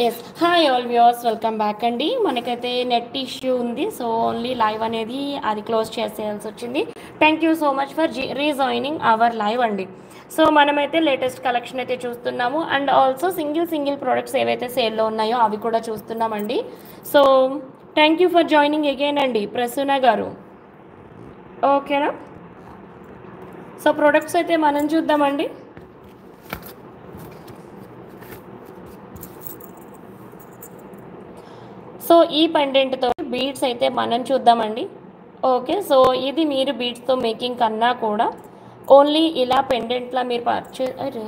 Yes hi all viewers welcome back అండి. మనకైతే net issue ఉంది, సో ఓన్లీ లైవ్ అనేది అది క్లోజ్ చేసేయాల్సి వచ్చింది. Thank you so much for rejoining our live అండి. సో మనమైతే లేటెస్ట్ కలెక్షన్ అయితే చూస్తున్నాము అండ్ ఆల్సో సింగిల్ ప్రోడక్ట్స్ ఏవైతే సేల్లో ఉన్నాయో అవి కూడా చూస్తున్నామండి. So thank you for joining again అండి ప్రసూన గారు. ఓకేనా, సో ప్రోడక్ట్స్ అయితే మనం చూద్దామండి. సో ఈ పెండెంట్తో బీడ్స్ అయితే మనం చూద్దామండి. ఓకే, సో ఇది మీరు బీడ్స్తో మేకింగ్ కన్నా కూడా ఓన్లీ ఇలా పెండెంట్లా మీరు అరే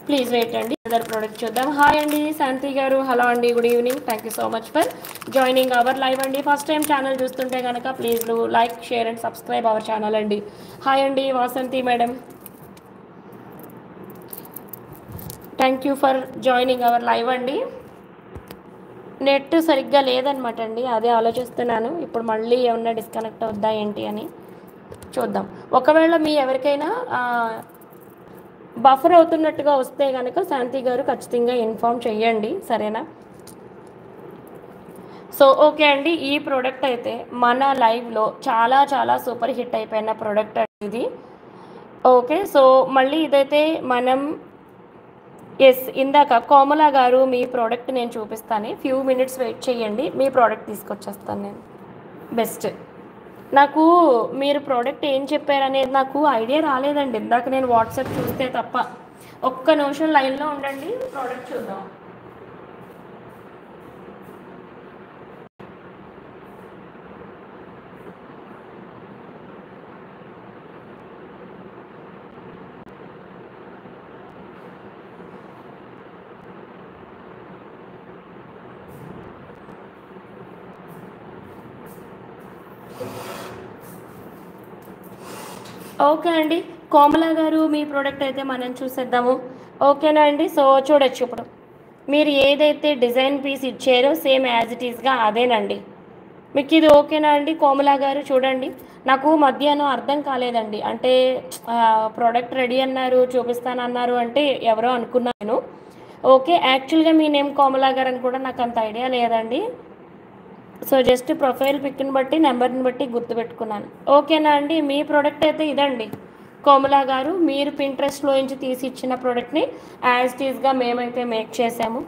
ప్లీజ్ వెయిట్ అండి, అదర్ ప్రోడక్ట్ చూద్దాం. హాయ్ అండి శాంతి గారు, హలో అండి, good evening. Thank you so much for joining hour live అండి. ఫస్ట్ టైం ఛానల్ చూస్తుంటే కనుక please do like, share and subscribe our channel అండి. హాయ్ అండి Vasanthi madam, thank you for joining hour live అండి. Net సరిగ్గా లేదనమాట అండి, అదే ఆలోచిస్తున్నాను ఇప్పుడు మళ్ళీ ఏమన్నా డిస్కనెక్ట్ అవుద్దా ఏంటి అని చూద్దాం. ఒకవేళ మీ ఎవరికైనా బఫర్ అవుతున్నట్టుగా వస్తే కనుక శాంతి గారు ఖచ్చితంగా ఇన్ఫామ్ చేయండి, సరేనా? సో ఓకే అండి, ఈ ప్రోడక్ట్ అయితే మన లైవ్లో చాలా సూపర్ హిట్ అయిపోయిన ప్రోడక్ట్ అండి ఇది. ఓకే, సో మళ్ళీ ఇదైతే మనం ఎస్ ఇందాక కోమల గారు మీ ప్రోడక్ట్ నేను చూపిస్తాను, ఫ్యూ మినిట్స్ వెయిట్ చేయండి, మీ ప్రోడక్ట్ తీసుకొచ్చేస్తాను నేను. బెస్ట్, నాకు మీరు ప్రోడక్ట్ ఏం చెప్పారనేది నాకు ఐడియా రాలేదండి ఇందాక నేను వాట్సాప్ చూస్తే తప్ప. ఒక్క నిమిషం లైన్లో ఉండండి, ప్రోడక్ట్ చూద్దాం. ఓకే అండి, కోమల గారు మీ ప్రోడక్ట్ అయితే మనం చూసేద్దాము. ఓకేనా అండి, సో చూడొచ్చు ఇప్పుడు మీరు ఏదైతే డిజైన్ పీస్ ఇచ్చారో సేమ్ యాజ్ ఇట్ ఈస్గా అదేనండి. మీకు ఇది ఓకేనా అండి కోమల గారు? చూడండి, నాకు మధ్యాహ్నం అర్థం కాలేదండి, అంటే ప్రోడక్ట్ రెడీ అన్నారు చూపిస్తానన్నారు అంటే ఎవరో అనుకున్నాను. ఓకే, యాక్చువల్గా మీ నేమ్ కోమల గారు అని కూడా నాకు అంత ఐడియా లేదండి. సో జస్ట్ ప్రొఫైల్ పిక్ని బట్టి నెంబర్ని బట్టి గుర్తుపెట్టుకున్నాను. ఓకేనా అండి, మీ ప్రోడక్ట్ అయితే ఇదండి కోమల గారు, మీరు పింట్రెస్ట్లో నుంచి తీసి ఇచ్చిన ప్రోడక్ట్ని యాజ్ ఇట్ ఈస్గా మేమైతే మేక్ చేసాము.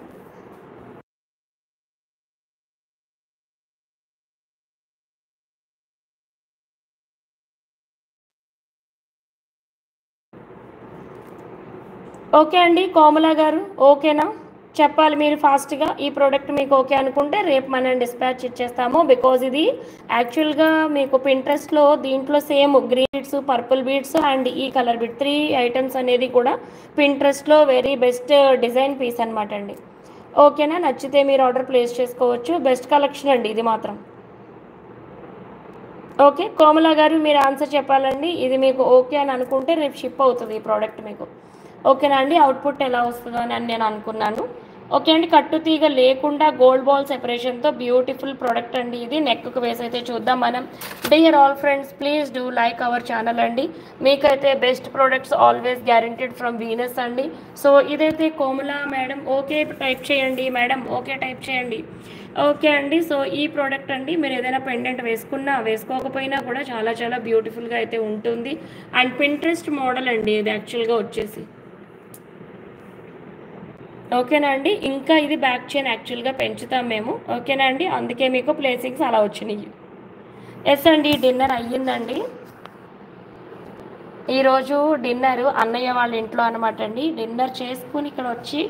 ఓకే అండి కోమల గారు, ఓకేనా? చెప్పాలి మీరు ఫాస్ట్గా. ఈ ప్రోడక్ట్ మీకు ఓకే అనుకుంటే రేపు మనం డిస్పాచ్ ఇచ్చేస్తాము. బికాజ్ ఇది యాక్చువల్గా మీకు పింట్రెస్ట్లో దీంట్లో same green beads, purple beads and ఈ కలర్ బీడ్ 3 ఐటమ్స్ అనేది కూడా పింట్రెస్ట్లో వెరీ బెస్ట్ డిజైన్ పీస్ అనమాట అండి. ఓకేనా, నచ్చితే మీరు ఆర్డర్ ప్లేస్ చేసుకోవచ్చు. బెస్ట్ కలెక్షన్ అండి ఇది మాత్రం. ఓకే కోమల గారు, మీరు ఆన్సర్ చెప్పాలండి. ఇది మీకు ఓకే అని అనుకుంటే రేపు షిప్ అవుతుంది ఈ ప్రోడక్ట్ మీకు. ఓకేనా అండి, అవుట్పుట్ ఎలా వస్తుందో అని నేను అనుకున్నాను. ఓకే అండి, కట్టు తీగ లేకుండా గోల్డ్ బాల్ సెపరేషన్తో బ్యూటిఫుల్ ప్రోడక్ట్ అండి ఇది. నెక్కు వేసి అయితే చూద్దాం మనం. Dear all friends, please do like our channel అండి. మీకైతే best products always guaranteed from Venus అండి. సో ఇదైతే కోమల మేడం ఓకే టైప్ చేయండి, మేడం ఓకే టైప్ చేయండి. ఓకే అండి, సో ఈ ప్రోడక్ట్ అండి మీరు ఏదైనా పెండెంట్ వేసుకున్నా వేసుకోకపోయినా కూడా చాలా బ్యూటిఫుల్గా అయితే ఉంటుంది. అండ్ పింట్రెస్ట్ మోడల్ అండి ఇది యాక్చువల్గా వచ్చేసి. ఓకేనా అండి, ఇంకా ఇది బ్యాక్ చైన్ యాక్చువల్గా పెంచుతాం మేము. ఓకేనా అండి, అందుకే మీకు ప్లేసింగ్స్ అలా వచ్చినాయి. ఎస్ అండి, డిన్నర్ అయ్యిందండి. ఈరోజు డిన్నర్ అన్నయ్య వాళ్ళ ఇంట్లో అనమాట అండి. డిన్నర్ చేసుకుని ఇక్కడ వచ్చి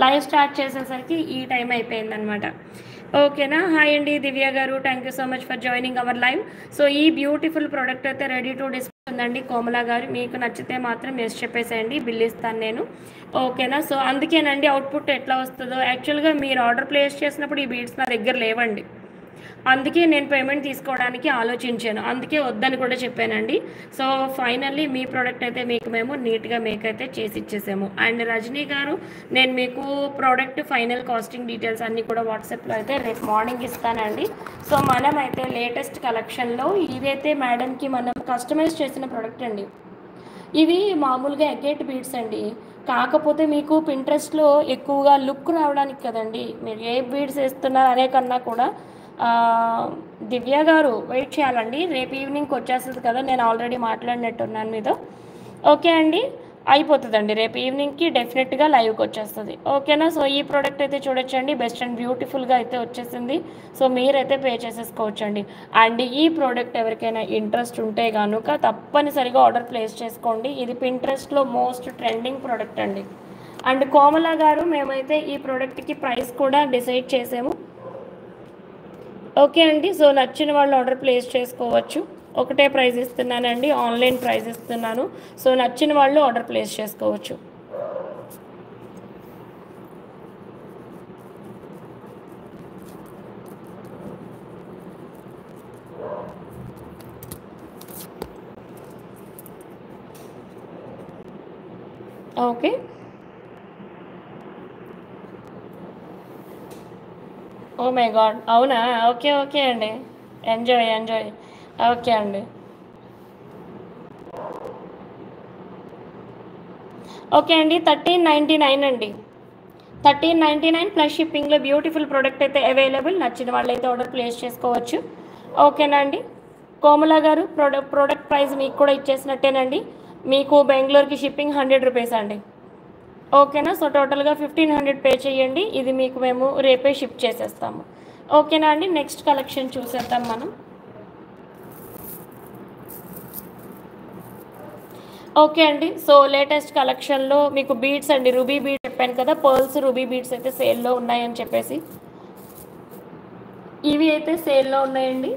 లైవ్ స్టార్ట్ చేసేసరికి ఈ టైం అయిపోయిందనమాట. ఓకేనా, హాయ్ అండి దివ్య గారు, thank you so much for joining our live. So ఈ బ్యూటిఫుల్ ప్రోడక్ట్ అయితే రెడీ టు డిస్ప్లే ఉందండి కోమల గారు. మీకు నచ్చితే మాత్రం ఎస్ చెప్పేసేయండి, బిల్ ఇస్తాను నేను. ఓకేనా, సో అందుకేనండి అవుట్పుట్ ఎట్లా వస్తుందో. యాక్చువల్గా మీరు ఆర్డర్ ప్లేస్ చేసినప్పుడు ఈ బీడ్స్ నా దగ్గర లేవండి, అందుకే నేను పేమెంట్ తీసుకోవడానికి ఆలోచించాను, అందుకే వద్దని కూడా చెప్పానండి. సో ఫైనల్లీ మీ ప్రోడక్ట్ అయితే మీకు మేము నీట్గా మేక్ అయితే చేసి ఇచ్చేసాము. అండ్ రజనీ గారు, నేను మీకు ప్రోడక్ట్ ఫైనల్ కాస్టింగ్ డీటెయిల్స్ అన్నీ కూడా వాట్సాప్లో అయితే రేపు మార్నింగ్ ఇస్తానండి. సో మనమైతే లేటెస్ట్ కలెక్షన్లో ఇదైతే మేడంకి మనం కస్టమైజ్ చేసిన ప్రోడక్ట్ అండి. ఇవి మామూలుగా ఎగేట్ బీడ్స్ అండి. కాకపోతే మీకు పింట్రెస్ట్‌లో ఎక్కువగా లుక్ రావడానికి కదండీ! మీరు ఏ బీడ్స్ ఏస్తున్నారు అనే కన్నా కూడా దివ్య గారు వెయిట్ చేయాలండి. రేపు ఈవినింగ్‌కి వచ్చేస్తది కదా! నేను ఆల్రెడీ మాట్లాడినట్టున్నాను మీతో. ఓకే అండి. అయిపోతదండి. రేపు ఈవినింగ్‌కి డెఫినెట్‌గా లైవ్‌కి వచ్చేస్తది. ఓకేనా? సో, ఈ ప్రోడక్ట్ అయితే చూడొచ్చండి. బెస్ట్ అండ్ బ్యూటిఫుల్‌గా అయితే వచ్చేసింది. సో, మీరైతే పే చేసేసుకోవచ్చండి. అండ్ ఈ ప్రోడక్ట్ ఎవరికైనా ఇంట్రెస్ట్ ఉంటే గనుక తప్పనిసరిగా ఆర్డర్ ప్లేస్ చేసుకోండి. ఇది పింట్రెస్ట్‌లో మోస్ట్ ట్రెండింగ్ ప్రోడక్ట్ అండి. అండ్ కోమల గారు మేమైతే ఈ ప్రోడక్ట్‌కి ప్రైస్ కూడా డిసైడ్ చేసాము. ఓకే అండి. సో, నచ్చిన వాళ్ళు ఆర్డర్ ప్లేస్ చేసుకోవచ్చు. ఒకటే ప్రైస్ ఇస్తున్నానండి. ఆన్లైన్ ప్రైస్ ఇస్తున్నాను. సో, నచ్చిన వాళ్ళు ఆర్డర్ ప్లేస్ చేసుకోవచ్చు. ఓకే. Oh my God! అవునా? ఓకే. ఓకే అండి. ఎంజాయ్. ఎంజాయ్. ఓకే అండి. ఓకే అండి. 1399 అండి. 1399 ప్లస్ షిప్పింగ్‌లో బ్యూటిఫుల్ ప్రోడక్ట్ అయితే అవైలబుల్. నచ్చిన వాళ్ళైతే ఆర్డర్ ప్లేస్ చేసుకోవచ్చు. ఓకేనా అండి? కోమల గారు ప్రోడక్ట్ ప్రైస్ మీకు కూడా ఇచ్చేసినట్టేనండి. మీకు బెంగుళూరుకి షిప్పింగ్ ₹100 అండి. ఓకేనా? సో, టోటల్‌గా 1500 పే చేయండి. ఇది మీకు మేము రేపే షిప్ చేసేస్తాము. ఓకేనా అండి? నెక్స్ట్ కలెక్షన్ చూసేద్దాం మనం. ఓకే అండి. సో, లేటెస్ట్ కలెక్షన్‌లో మీకు బీడ్స్ అండి. రూబీ బీడ్స్ చెప్పాను కదా! పర్ల్స్ రూబీ బీడ్స్ అయితే సేల్‌లో ఉన్నాయని చెప్పేసి. ఇవి అయితే సేల్‌లో ఉన్నాయండి.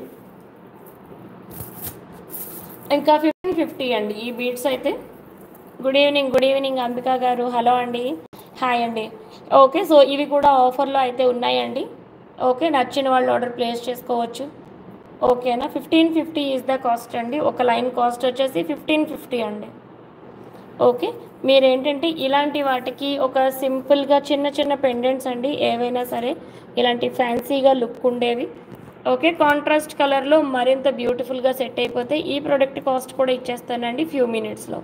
ఇంకా 1550 అండి ఈ బీడ్స్ అయితే. Good evening. Good evening Ambika గారు. హలో అండి. హాయ్ అండి. ఓకే. సో, ఇవి కూడా ఆఫర్‌లో అయితే ఉన్నాయండి. ఓకే. నచ్చిన వాళ్ళు ఆర్డర్ ప్లేస్ చేసుకోవచ్చు. ఓకేనా? 1550 ఈస్ ద కాస్ట్ అండి. ఒక లైన్ కాస్ట్ వచ్చేసి 1550 అండి. ఓకే. మీరేంటంటే ఇలాంటి వాటికి ఒక సింపుల్‌గా చిన్న చిన్న పెండెంట్స్ అండి ఏవైనా సరే ఇలాంటి ఫ్యాన్సీగా లుక్ ఉండేవి. ఓకే. కాంట్రాస్ట్ కలర్‌లో మరింత బ్యూటిఫుల్‌గా సెట్ అయిపోతే ఈ ప్రోడక్ట్ కాస్ట్ కూడా ఇచ్చేస్తానండి ఫ్యూ మినిట్స్‌లో.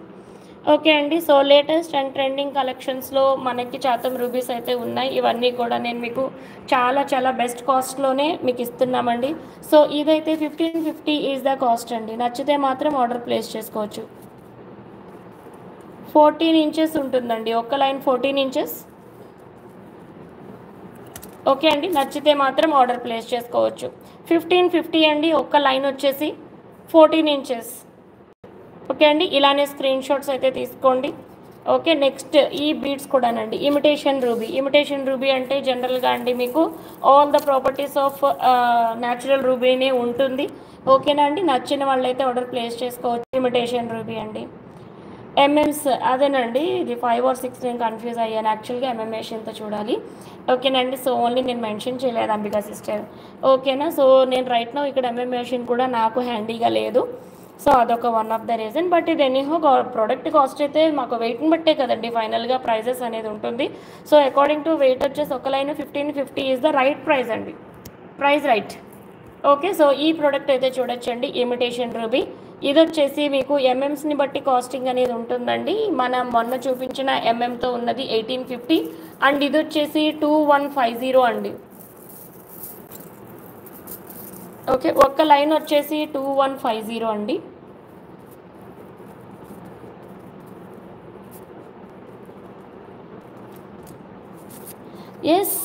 ఓకే అండి. సో, లేటెస్ట్ అండ్ ట్రెండింగ్ కలెక్షన్స్‌లో మనకి చాతం రూబీస్ అయితే ఉన్నాయి. ఇవన్నీ కూడా నేను మీకు చాలా చాలా బెస్ట్ కాస్ట్‌లోనే మీకు ఇస్తున్నామండి. సో, ఇదైతే 1550 ఈస్ ద కాస్ట్ అండి. నచ్చితే మాత్రం ఆర్డర్ ప్లేస్ చేసుకోవచ్చు. 14 ఇంచెస్ ఉంటుందండి. ఒక్క లైన్ 14 ఇంచెస్. ఓకే అండి. నచ్చితే మాత్రం ఆర్డర్ ప్లేస్ చేసుకోవచ్చు. 1550 అండి. ఒక్క లైన్ వచ్చేసి 14 ఇంచెస్. ఓకే అండి. ఇలానే స్క్రీన్ షాట్స్ అయితే తీసుకోండి. ఓకే. నెక్స్ట్ ఈ బీడ్స్ కూడానండి. Imitation ruby. ఇమిటేషన్ రూబీ అంటే జనరల్‌గా అండి మీకు all the properties of natural రూబీనే ఉంటుంది. ఓకేనా అండి. నచ్చిన వాళ్ళైతే ఆర్డర్ ప్లేస్ చేసుకోవచ్చు. ఇమిటేషన్ రూబీ అండి. ఎంఎమ్స్ అదేనండి. ఇది 5 ఆర్ 6 నేను కన్‌ఫ్యూజ్ అయ్యాను. యాక్చువల్‌గా ఎంఎంఏషన్‌తో చూడాలి. ఓకేనండి. సో, ఓన్లీ నేను మెన్షన్ చేయలేదు అంబికా సిస్టర్. ఓకేనా. సో, నేను రైట్ నౌ ఇక్కడ ఎంఎంఏషన్ కూడా నాకు హ్యాండీగా లేదు. సో, అదొక one of the reason. But ఇది ఎనీహౌ ప్రోడక్ట్ కాస్ట్ అయితే మాకు వెయిట్‌ని బట్టే కదండీ ఫైనల్‌గా ప్రైజెస్ అనేది ఉంటుంది. సో, అకార్డింగ్ టు వెయిట్ వచ్చేసి ఒక line 1550 is the right price అండి. Price right. ఓకే. సో, ఈ ప్రోడక్ట్ అయితే చూడొచ్చండి. Imitation ruby. ఇదొచ్చేసి మీకు ఎంఎమ్స్‌ని బట్టి కాస్టింగ్ అనేది ఉంటుందండి. మనం మొన్న చూపించిన ఎంఎంతో ఉన్నది 1850 అండ్ ఇదొచ్చేసి 2150 అండి. ఓకే. ఒక్క లైన్ వచ్చేసి 2150 అండి. Yes.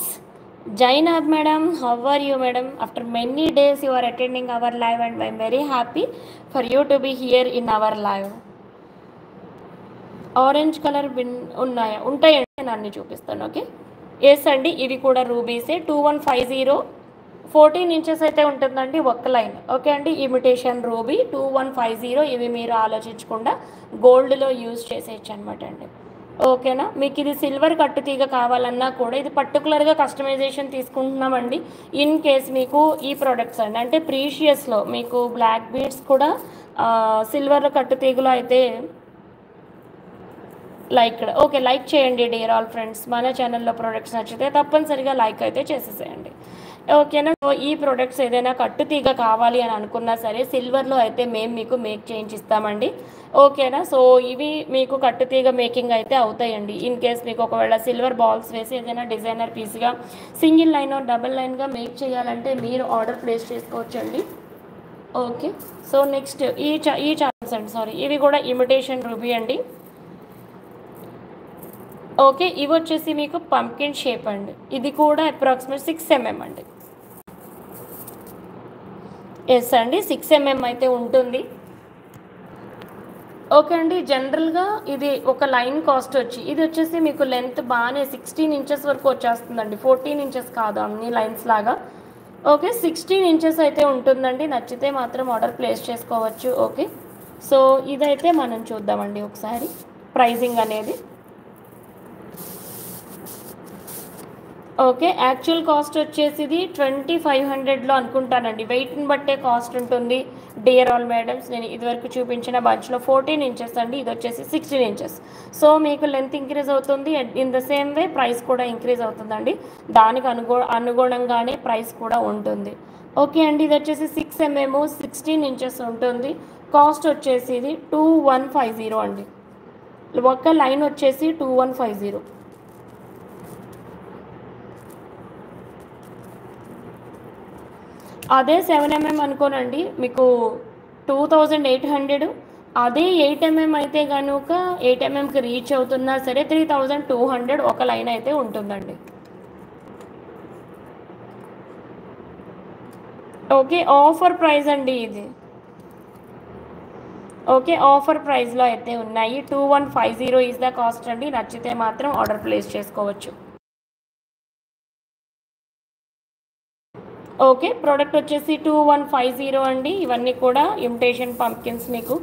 Jainab madam, how are you madam? After many days you are attending our live and I am very happy for you to be here in our live. Orange colour బిన్ ఉన్నాయా? ఉంటాయండి. నేను అన్ని చూపిస్తాను. Okay. Yes అండి. ఇవి కూడా రూబీసే 2150 14 inches అయితే ఉంటుందండి ఒక్క లైన్. ఓకే అండి. ఇమిటేషన్ రూబీ 2150 ఇవి మీరు ఆలోచించకుండా గోల్డ్‌లో యూజ్ చేసేయచ్చు అనమాట అండి. ఓకేనా. మీకు ఇది సిల్వర్ కట్టుతీగ కావాలన్నా కూడా ఇది పర్టికులర్‌గా కస్టమైజేషన్ తీసుకుంటున్నామండి. ఇన్ కేస్ మీకు ఈ ప్రొడక్ట్స్ అండి అంటే ప్రీషియస్‌లో మీకు బ్లాక్ బీడ్స్ కూడా సిల్వర్ కట్టుతీగలో అయితే లైక్ ఓకే. లైక్ చేయండి డియర్ ఆల్ ఫ్రెండ్స్. మన ఛానల్లో ప్రొడక్ట్స్ నచ్చితే తప్పనిసరిగా లైక్ అయితే చేసేసేయండి. ఓకేనా. సో ఈ ప్రొడక్ట్స్ ఏదైనా కట్టుతీగ కావాలి అని అనుకున్నా సరే సిల్వర్లో అయితే మేము మీకు మేక్ చేయించి ఇస్తామండి. ఓకేనా. సో ఇవి మీకు కట్టుతీగ మేకింగ్ అయితే అవుతాయండి. ఇన్ కేస్ మీకు ఒకవేళ సిల్వర్ బాల్స్ వేసి ఏదైనా డిజైనర్ పీస్గా సింగిల్ లైన్ డబుల్ లైన్గా మేక్ చేయాలంటే మీరు ఆర్డర్ ప్లేస్ చేసుకోవచ్చండి. ఓకే. సో నెక్స్ట్ ఈ చార్ట్స్ అండి, సారీ, ఇవి కూడా ఇమిటేషన్ రూబీ అండి. ఓకే. ఇవి వచ్చేసి మీకు పంకిన్ షేప్ అండి. ఇది కూడా అప్రాక్సిమేట్ 6 mm అండి. ఎస్ అండి, 6 mm అయితే ఉంటుంది. ఓకే అండి. జనరల్గా ఇది ఒక లైన్ కాస్ట్ వచ్చి ఇది వచ్చేసి మీకు లెంత్ బాగానే 16 ఇంచెస్ వరకు వచ్చేస్తుందండి. 14 ఇంచెస్ కాదు అన్ని లైన్స్ లాగా. ఓకే, 16 ఇంచెస్ అయితే ఉంటుందండి. నచ్చితే మాత్రం ఆర్డర్ ప్లేస్ చేసుకోవచ్చు. ఓకే. సో ఇదైతే మనం చూద్దామండి ఒకసారి ప్రైజింగ్ అనేది. ఓకే, యాక్చువల్ కాస్ట్ వచ్చేసి ఇది 2500లో అనుకుంటానండి. వెయిట్ని బట్టే కాస్ట్ ఉంటుంది. డియర్ ఆల్ మేడమ్స్, నేను ఇదివరకు చూపించిన బంచ్లో 14 ఇంచెస్ అండి, ఇది వచ్చేసి 16 ఇంచెస్. సో మీకు లెంత్ ఇంక్రీజ్ అవుతుంది, in the same way price కూడా ఇంక్రీజ్ అవుతుందండి. దానికి అనుగుణంగానే ప్రైస్ కూడా ఉంటుంది. ఓకే అండి, ఇది వచ్చేసి 6 mm 16 ఇంచెస్ ఉంటుంది. కాస్ట్ వచ్చేసి ఇది 2150 అండి. ఒక లైన్ వచ్చేసి 2150. అదే 7 mm అనుకోనండి మీకు 2800. అదే 8 mm అయితే కనుక 8 mmకి రీచ్ అవుతున్నా సరే 3200 ఒక లైన్ అయితే ఉంటుందండి. ఓకే, ఆఫర్ ప్రైస్ అండి ఇది. ఓకే, ఆఫర్ ప్రైస్లో అయితే ఉన్నాయి. 2150 ఈజ్ ద కాస్ట్ అండి. నచ్చితే మాత్రం ఆర్డర్ ప్లేస్ చేసుకోవచ్చు. ఓకే, ప్రోడక్ట్ వచ్చేసి 2150 అండి. ఇవన్నీ కూడా ఇమిటేషన్ పంప్కిన్స్ మీకు.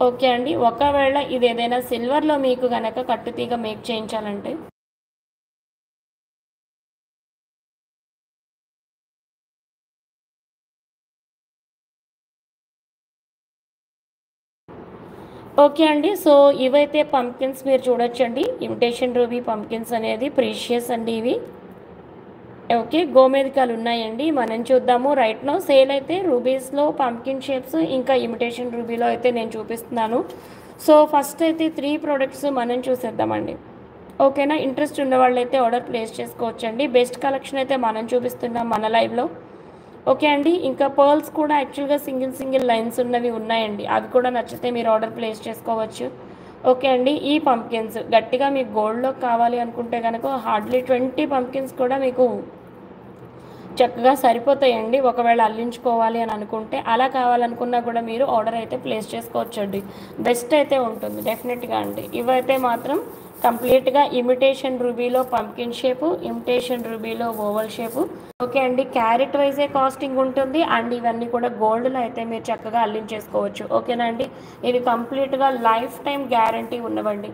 ఓకే అండి, ఒకవేళ ఇది ఏదైనా సిల్వర్లో మీకు కనుక కట్టుతీగ మేక్ చేయించాలంటే ఓకే అండి. సో ఇవైతే పంప్కిన్స్ మీరు చూడొచ్చండి. ఇమిటేషన్ రూబీ పంప్కిన్స్ అనేది ప్రీషియస్ అండి ఇవి. ఓకే, గోమేధికాలు ఉన్నాయండి. మనం చూద్దాము. రైట్ నో సేల్ అయితే రూబీస్లో పంప్కిన్ షేప్స్ ఇంకా ఇమిటేషన్ రూబీలో అయితే నేను చూపిస్తున్నాను. సో ఫస్ట్ అయితే 3 ప్రోడక్ట్స్ మనం చూసేద్దామండి. ఓకేనా. ఇంట్రెస్ట్ ఉన్న వాళ్ళైతే ఆర్డర్ ప్లేస్ చేసుకోవచ్చండి. బెస్ట్ కలెక్షన్ అయితే మనం చూపిస్తున్నాం మన లైవ్లో. ఓకే అండి. ఇంకా పర్ల్స్ కూడా యాక్చువల్గా సింగిల్ లైన్స్ ఉన్నవి ఉన్నాయండి. అవి కూడా నచ్చితే మీరు ఆర్డర్ ప్లేస్ చేసుకోవచ్చు. ఓకే అండి. ఈ పంప్కిన్స్ గట్టిగా మీకు గోల్డ్లో కావాలి అనుకుంటే కనుక హార్డ్లీ 20 పంప్కిన్స్ కూడా మీకు చక్కగా సరిపోతాయండి. ఒకవేళ అల్లించుకోవాలి అని అనుకుంటే అలా కావాలనుకున్నా కూడా మీరు ఆర్డర్ అయితే ప్లేస్ చేసుకోవచ్చండి. బెస్ట్ అయితే ఉంటుంది డెఫినెట్గా అండి. ఇవైతే మాత్రం కంప్లీట్గా ఇమిటేషన్ రూబీలో పంప్కిన్ షేపు, ఇమిటేషన్ రూబీలో ఓవల్ షేపు. ఓకే అండి, క్యారెట్ వైజే కాస్టింగ్ ఉంటుంది. అండ్ ఇవన్నీ కూడా గోల్డ్లో అయితే మీరు చక్కగా అల్లించేసుకోవచ్చు. ఓకేనా అండి. ఇవి కంప్లీట్గా లైఫ్ టైం గ్యారంటీ ఉన్నవండి.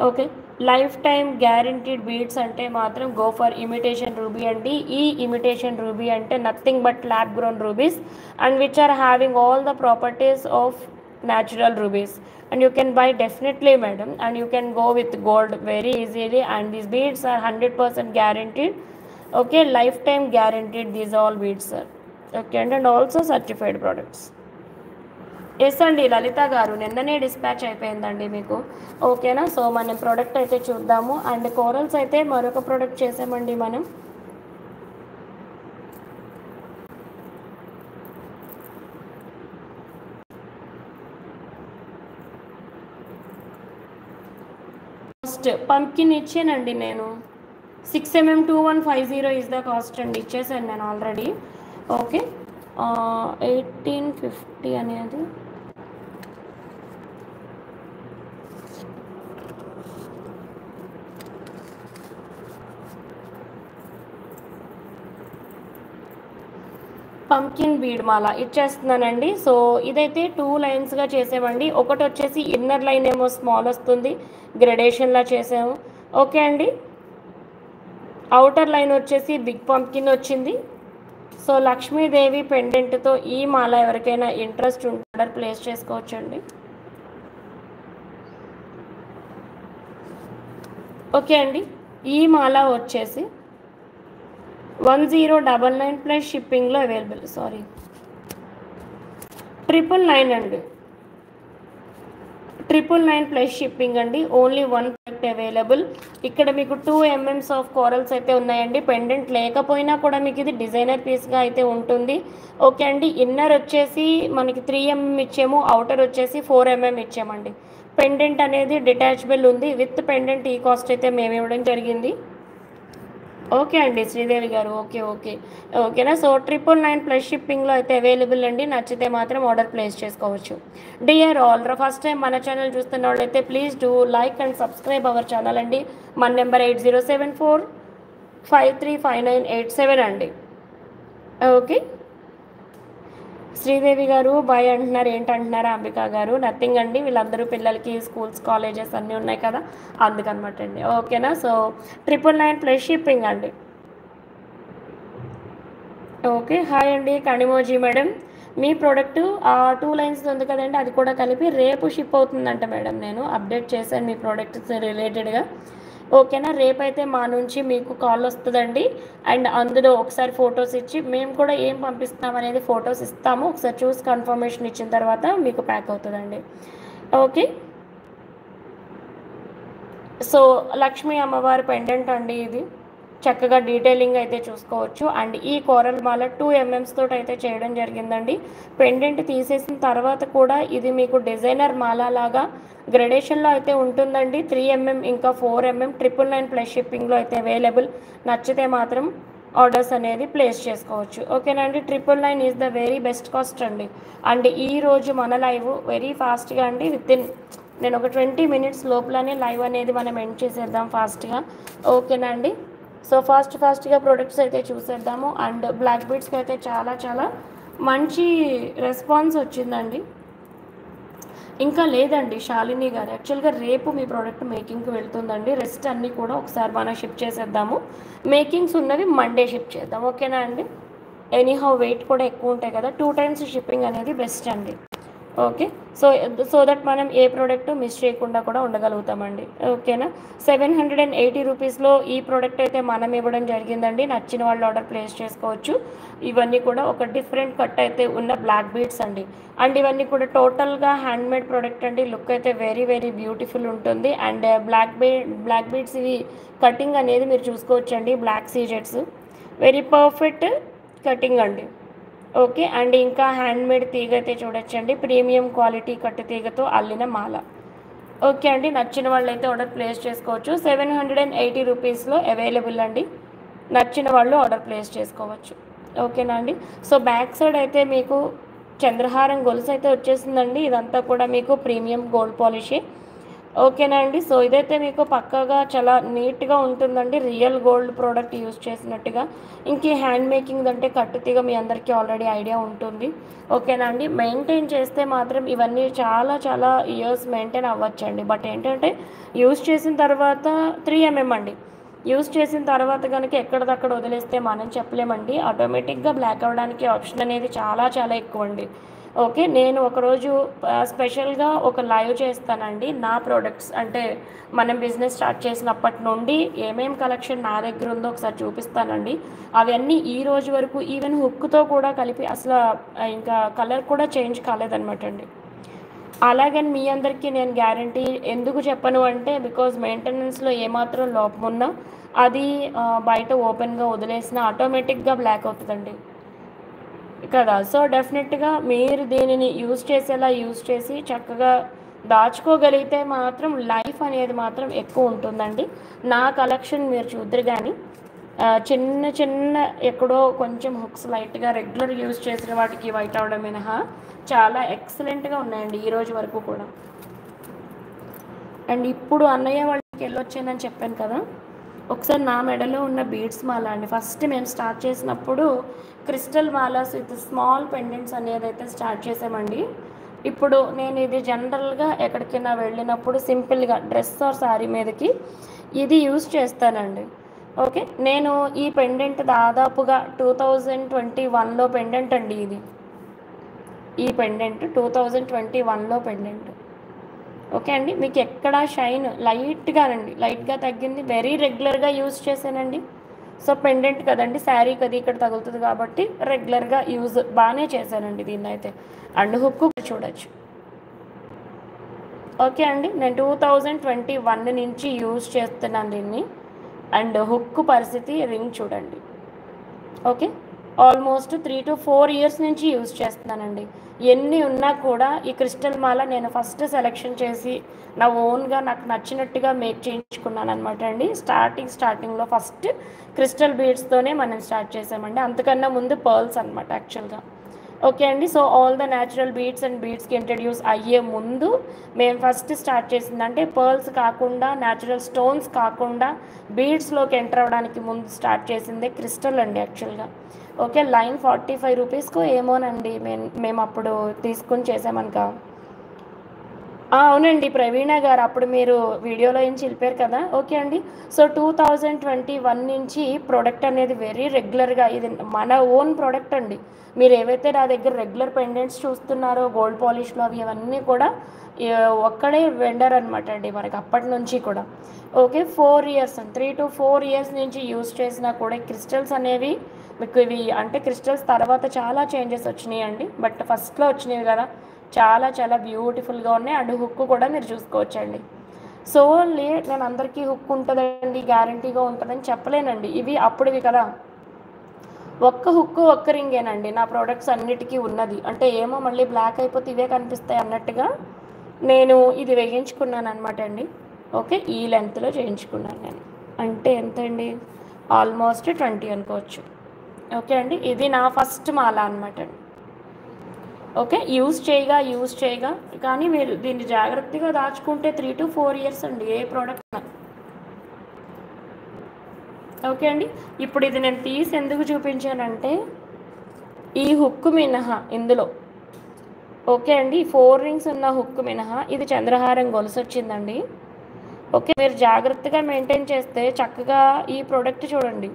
Okay, life time guaranteed beads అంటే మాత్రం గో ఫర్ ఇమిటేషన్ రూబీ అండి. ఈ ఇమిటేషన్ రూబీ అంటే nothing but lab grown rubies and which are having all the properties of natural rubies, and you can buy definitely madam, and you can go with gold very easily, and these beads are 100% guaranteed. Okay, lifetime guaranteed these all beads are. Okay, and also certified products. Yes అండి, లలిత గారు నిన్ననే dispatch అయిపోయిందండి మీకు. ఓకేనా. So మనం product అయితే చూద్దాము. And corals అయితే మరొక ప్రోడక్ట్ చేసామండి మనం. ఫస్ట్ పంప్కిన్ ఇచ్చానండి నేను. 6 mm 2150 ఈజ్ ద కాస్ట్ అండి. ఇచ్చేసాను నేను ఆల్రెడీ. ఓకే, 1850 అనేది పంకిన్ బీడ్ మాల ఇచ్చేస్తున్నానండి. సో ఇదైతే 2 లైన్స్గా చేసామండి. ఒకటి వచ్చేసి ఇన్నర్ లైన్ ఏమో స్మాల్ వస్తుంది, గ్రెడేషన్లా చేసాము. ఓకే అండి. అవుటర్ లైన్ వచ్చేసి బిగ్ పంకిన్ వచ్చింది. సో లక్ష్మీదేవి పెండెంట్తో ఈ మాల ఎవరికైనా ఇంట్రెస్ట్ ఉంటే ఆర్డర్ ప్లేస్ చేసుకోవచ్చండి. ఓకే అండి. ఈ మాల వచ్చేసి 1099 ప్లస్ షిప్పింగ్లో అవైలబుల్. సారీ, 999 అండి. 999 ప్లస్ షిప్పింగ్ అండి. Only one product available. ఇక్కడ మీకు 2 mm ఆఫ్ కోరల్స్ అయితే ఉన్నాయండి. పెండెంట్ లేకపోయినా కూడా మీకు ఇది డిజైనర్ పీస్గా అయితే ఉంటుంది. ఓకే అండి. ఇన్నర్ వచ్చేసి మనకి 3 mm ఇచ్చాము, అవుటర్ వచ్చేసి 4 mm ఇచ్చామండి. పెండెంట్ అనేది డిటాచబుల్ ఉంది. విత్ పెండెంట్ ఈ కాస్ట్ అయితే మేము ఇవ్వడం జరిగింది. ఓకే అండి శ్రీదేవి గారు, ఓకే ఓకే ఓకేనా. సో 999 ప్లస్ షిప్పింగ్లో అయితే అవైలబుల్ అండి. నచ్చితే మాత్రం ఆర్డర్ ప్లేస్ చేసుకోవచ్చు. డియర్ ఆల్, ఫస్ట్ టైం మన ఛానల్ చూస్తున్న వాళ్ళైతే please do like and subscribe our channel అండి. మన నెంబర్ 8074535987 అండి. ఓకే. శ్రీదేవి గారు బాయ్ అంటున్నారు, ఏంటంటున్నారా అంబికా గారు? నథింగ్ అండి, వీళ్ళందరూ పిల్లలకి స్కూల్స్ కాలేజెస్ అన్నీ ఉన్నాయి కదా, అందుకనమాట అండి. ఓకేనా. సో 999 ప్లస్ షిప్పింగ్ అండి. ఓకే. హాయ్ అండి కణిమోజీ మేడం, మీ ప్రోడక్ట్ 2 లైన్స్ ఉంది కదండి, అది కూడా కలిపి రేపు షిప్ అవుతుందంట మేడం. నేను అప్డేట్ చేశాను మీ ప్రోడక్ట్స్ రిలేటెడ్గా. ఓకేనా. రేపైతే మా నుంచి మీకు కాల్ వస్తుందండి. అండ్ అందులో ఒకసారి ఫొటోస్ ఇచ్చి మేము కూడా ఏం పంపిస్తాం అనేది ఫొటోస్ ఇస్తాము. ఒకసారి చూసి కన్ఫర్మేషన్ ఇచ్చిన తర్వాత మీకు ప్యాక్ అవుతుందండి. ఓకే. సో లక్ష్మీ అమ్మవారి పెండెంట్ అండి ఇది. చక్కగా డీటెయిలింగ్ అయితే చూసుకోవచ్చు. అండ్ ఈ కోరల్ మాల 2 mm తోటి అయితే చేయడం జరిగిందండి. పెండెంట్ తీసేసిన తర్వాత కూడా ఇది మీకు డిజైనర్ మాల లాగా గ్రెడేషన్లో అయితే ఉంటుందండి. 3 mm ఇంకా 4 mm 999 ప్లస్ షిప్పింగ్లో అయితే అవైలబుల్. నచ్చితే మాత్రం ఆర్డర్స్ అనేది ప్లేస్ చేసుకోవచ్చు. ఓకేనండి. 999 is the very best cost అండి. అండ్ ఈరోజు మన లైవ్ వెరీ ఫాస్ట్గా అండి, నేను ఒక 20 minutes లోపలనే లైవ్ అనేది మనం ఎండ్ చేసేద్దాం ఫాస్ట్గా. ఓకేనా అండి. సో ఫాస్ట్గా ప్రొడక్ట్స్ అయితే చూసేద్దాము. అండ్ బ్లాక్ బీడ్స్కి అయితే చాలా చాలా మంచి రెస్పాన్స్ వచ్చిందండి. ఇంకా లేదండి శాలిని గారు, యాక్చువల్గా రేపు మీ ప్రోడక్ట్ మేకింగ్కి వెళ్తుందండి. రెస్ట్ అన్నీ కూడా ఒకసారి మనం షిప్ చేసేద్దాము. మేకింగ్స్ ఉన్నవి మండే షిప్ చేద్దాం. ఓకేనా అండి. ఎనీహౌ వెయిట్ కూడా ఎక్కువ ఉంటాయి కదా, 2 times షిప్పింగ్ అనేది బెస్ట్ అండి. ఓకే. సో దట్ మనం ఏ ప్రోడక్ట్ మిస్ చేయకుండా కూడా ఉండగలుగుతామండి. ఓకేనా. 780 రూపీస్లో ఈ ప్రోడక్ట్ అయితే మనం ఇవ్వడం జరిగిందండి. నచ్చిన వాళ్ళు ఆర్డర్ ప్లేస్ చేసుకోవచ్చు. ఇవన్నీ కూడా ఒక డిఫరెంట్ కట్ అయితే ఉన్న బ్లాక్ బీడ్స్ అండి. అండ్ ఇవన్నీ కూడా టోటల్గా హ్యాండ్మేడ్ ప్రోడక్ట్ అండి. లుక్ అయితే వెరీ వెరీ బ్యూటిఫుల్ ఉంటుంది. అండ్ బ్లాక్ బీడ్స్ ఇవి కటింగ్ అనేది మీరు చూసుకోవచ్చండి. బ్లాక్ సీజెట్స్ వెరీ పర్ఫెక్ట్ కటింగ్ అండి. ఓకే. అండ్ ఇంకా హ్యాండ్మేడ్ తీగ అయితే చూడొచ్చండి. ప్రీమియం క్వాలిటీ కట్టు తీగతో అల్లిన మాల. ఓకే అండి. నచ్చిన వాళ్ళు అయితే ఆర్డర్ ప్లేస్ చేసుకోవచ్చు. 780 రూపీస్లో అవైలబుల్ అండి. నచ్చిన వాళ్ళు ఆర్డర్ ప్లేస్ చేసుకోవచ్చు. ఓకేనా అండి. సో బ్యాక్ సైడ్ అయితే మీకు చంద్రహారం గొలుసు అయితే వచ్చేసిందండి. ఇదంతా కూడా మీకు ప్రీమియం గోల్డ్ పాలిషే. ఓకేనా అండి. సో ఇదైతే మీకు పక్కగా చాలా నీట్గా ఉంటుందండి. రియల్ గోల్డ్ ప్రోడక్ట్ యూజ్ చేసినట్టుగా. ఇంక హ్యాండ్ మేకింగ్ అంటే కట్టుతీగ మీ అందరికీ ఆల్రెడీ ఐడియా ఉంటుంది. ఓకేనా అండి. మెయింటైన్ చేస్తే మాత్రం ఇవన్నీ చాలా చాలా ఇయర్స్ మెయింటైన్ అవ్వచ్చండి. బట్ ఏంటంటే యూజ్ చేసిన తర్వాత 3 mm అండి. యూజ్ చేసిన తర్వాత కనుక ఎక్కడిదక్కడ వదిలేస్తే మనం చెప్పలేమండి. ఆటోమేటిక్గా బ్లాక్ అవ్వడానికి ఆప్షన్ అనేది చాలా చాలా ఎక్కువ అండి. ఓకే. నేను ఒకరోజు స్పెషల్గా ఒక లైవ్ చేస్తానండి. నా ప్రోడక్ట్స్ అంటే మనం బిజినెస్ స్టార్ట్ చేసినప్పటి నుండి ఏమేం కలెక్షన్ నా దగ్గర ఉందో ఒకసారి చూపిస్తానండి. అవన్నీ ఈ రోజు వరకు ఈవెన్ హుక్తో కూడా కలిపి అసలు ఇంకా కలర్ కూడా చేంజ్ కాలేదనమాట అండి. అలాగని మీ అందరికీ నేను గ్యారంటీ ఎందుకు చెప్పను అంటే, బికాజ్ మెయింటెనెన్స్లో ఏమాత్రం లోపం ఉన్నా అది బయట ఓపెన్గా వదిలేసిన ఆటోమేటిక్గా బ్లాక్ అవుతుందండి కదా. సో డెఫినెట్గా మీరు దీనిని యూజ్ చేసి చక్కగా దాచుకోగలిగితే మాత్రం లైఫ్ అనేది మాత్రం ఎక్కువ ఉంటుందండి. నా కలెక్షన్ మీరు చూద్దరు కానీ చిన్న చిన్న ఎక్కడో కొంచెం హుక్స్ లైట్గా రెగ్యులర్ యూజ్ చేసిన వాటికి వైట్ అవడం మినహా చాలా ఎక్సలెంట్గా ఉన్నాయండి ఈరోజు వరకు కూడా. అండ్ ఇప్పుడు అన్నయ్య వాళ్ళకి వెళ్ళొచ్చిందని చెప్పాను కదా, ఒకసారి నా మెడలో ఉన్న బీడ్స్ మాల అండి. ఫస్ట్ మేము స్టార్ట్ చేసినప్పుడు క్రిస్టల్ మాలాస్ విత్ స్మాల్ పెండెంట్స్ అనేది అయితే స్టార్ట్ చేసామండి. ఇప్పుడు నేను ఇది జనరల్గా ఎక్కడికైనా వెళ్ళినప్పుడు సింపుల్గా డ్రెస్ ఆర్ శారీ మీదకి ఇది యూజ్ చేస్తానండి. ఓకే. నేను ఈ పెండెంట్ దాదాపుగా 2021లో పెండెంట్ అండి ఇది. ఈ పెండెంట్ 2021లో పెండెంట్. ఓకే అండి. మీకు ఎక్కడ షైన్ లైట్గా తగ్గింది. వెరీ రెగ్యులర్గా యూజ్ చేశానండి. సో పెండెంట్ కదండి, శారీకి అది ఇక్కడ తగులుతుంది కాబట్టి రెగ్యులర్గా యూజ్ బాగానే చేశానండి దీన్ని అయితే. అండ్ హుక్ చూడొచ్చు. ఓకే అండి, నేను 2021 నుంచి యూజ్ చేస్తున్నాను దీన్ని. అండ్ హుక్ పరిస్థితి, రింగ్ చూడండి. ఓకే, ఆల్మోస్ట్ 3 to 4 years నుంచి యూజ్ చేస్తున్నానండి. ఎన్ని ఉన్నా కూడా ఈ క్రిస్టల్ మాల నేను ఫస్ట్ సెలెక్షన్ చేసి నా ఓన్గా నాకు నచ్చినట్టుగా మేక్ చేయించుకున్నాను అనమాట అండి. స్టార్టింగ్లో ఫస్ట్ క్రిస్టల్ బీడ్స్తోనే మనం స్టార్ట్ చేసామండి. అంతకన్నా ముందు పర్ల్స్ అనమాట యాక్చువల్గా. ఓకే అండి, so all the natural beads and బీడ్స్కి ఇంట్రడ్యూస్ అయ్యే ముందు మేము ఫస్ట్ స్టార్ట్ చేసిందంటే పర్ల్స్ కాకుండా, న్యాచురల్ స్టోన్స్ కాకుండా బీడ్స్లోకి ఎంటర్ అవ్వడానికి ముందు స్టార్ట్ చేసిందే క్రిస్టల్ అండి యాక్చువల్గా. ఓకే, లైన్ 45 రూపీస్కో ఏమోనండి మేము అప్పుడు తీసుకుని చేసామనుక. అవునండి ప్రవీణ గారు, అప్పుడు మీరు వీడియోలో నుంచి వెళ్ళిపోయారు కదా. ఓకే అండి, సో 2021 నుంచి ప్రోడక్ట్ అనేది వెరీ రెగ్యులర్గా, ఇది మన ఓన్ ప్రోడక్ట్ అండి. మీరు ఏవైతే నా దగ్గర రెగ్యులర్ పెండెంట్స్ చూస్తున్నారో గోల్డ్ పాలిష్లో అవి అవన్నీ కూడా ఒక్కడే వెండర్ అనమాట అండి మనకి అప్పటి నుంచి కూడా. ఓకే, 4 years 3 to 4 years నుంచి యూజ్ చేసినా కూడా క్రిస్టల్స్ అనేవి మీకు ఇవి అంటే క్రిస్టల్స్ తర్వాత చాలా చేంజెస్ వచ్చినాయి అండి. బట్ ఫస్ట్లో వచ్చినవి కదా, చాలా చాలా బ్యూటిఫుల్గా ఉన్నాయి. అండ్ హుక్ కూడా మీరు చూసుకోవచ్చండి. సో నేను అందరికీ హుక్ ఉంటుందండి, గ్యారంటీగా ఉంటుందని చెప్పలేనండి. ఇవి అప్పుడువి కదా, ఒక్క హుక్ ఒక్క రింగేనండి నా ప్రోడక్ట్స్ అన్నిటికీ ఉన్నది. అంటే ఏమో మళ్ళీ బ్లాక్ అయిపోతే ఇవే కనిపిస్తాయి అన్నట్టుగా నేను ఇది వేయించుకున్నాను అనమాట అండి. ఓకే, ఈ లెంత్లో చేయించుకున్నాను నేను. అంటే ఎంత అండి, ఆల్మోస్ట్ 20 అనుకోవచ్చు. ఓకే అండి, ఇది నా ఫస్ట్ మాల అనమాట అండి. ఓకే, యూజ్ చేయగా కానీ మీరు దీన్ని జాగ్రత్తగా దాచుకుంటే 3 to 4 years అండి ఏ ప్రోడక్ట్. ఓకే అండి, ఇప్పుడు ఇది నేను తీసి ఎందుకు చూపించానంటే ఈ హుక్ మినహా ఇందులో, ఓకే అండి, 4 rings ఉన్న హుక్ మినహా ఇది చంద్రహారం గొలుసు వచ్చిందండి. ఓకే, మీరు జాగ్రత్తగా మెయింటైన్ చేస్తే చక్కగా ఈ ప్రోడక్ట్ చూడండి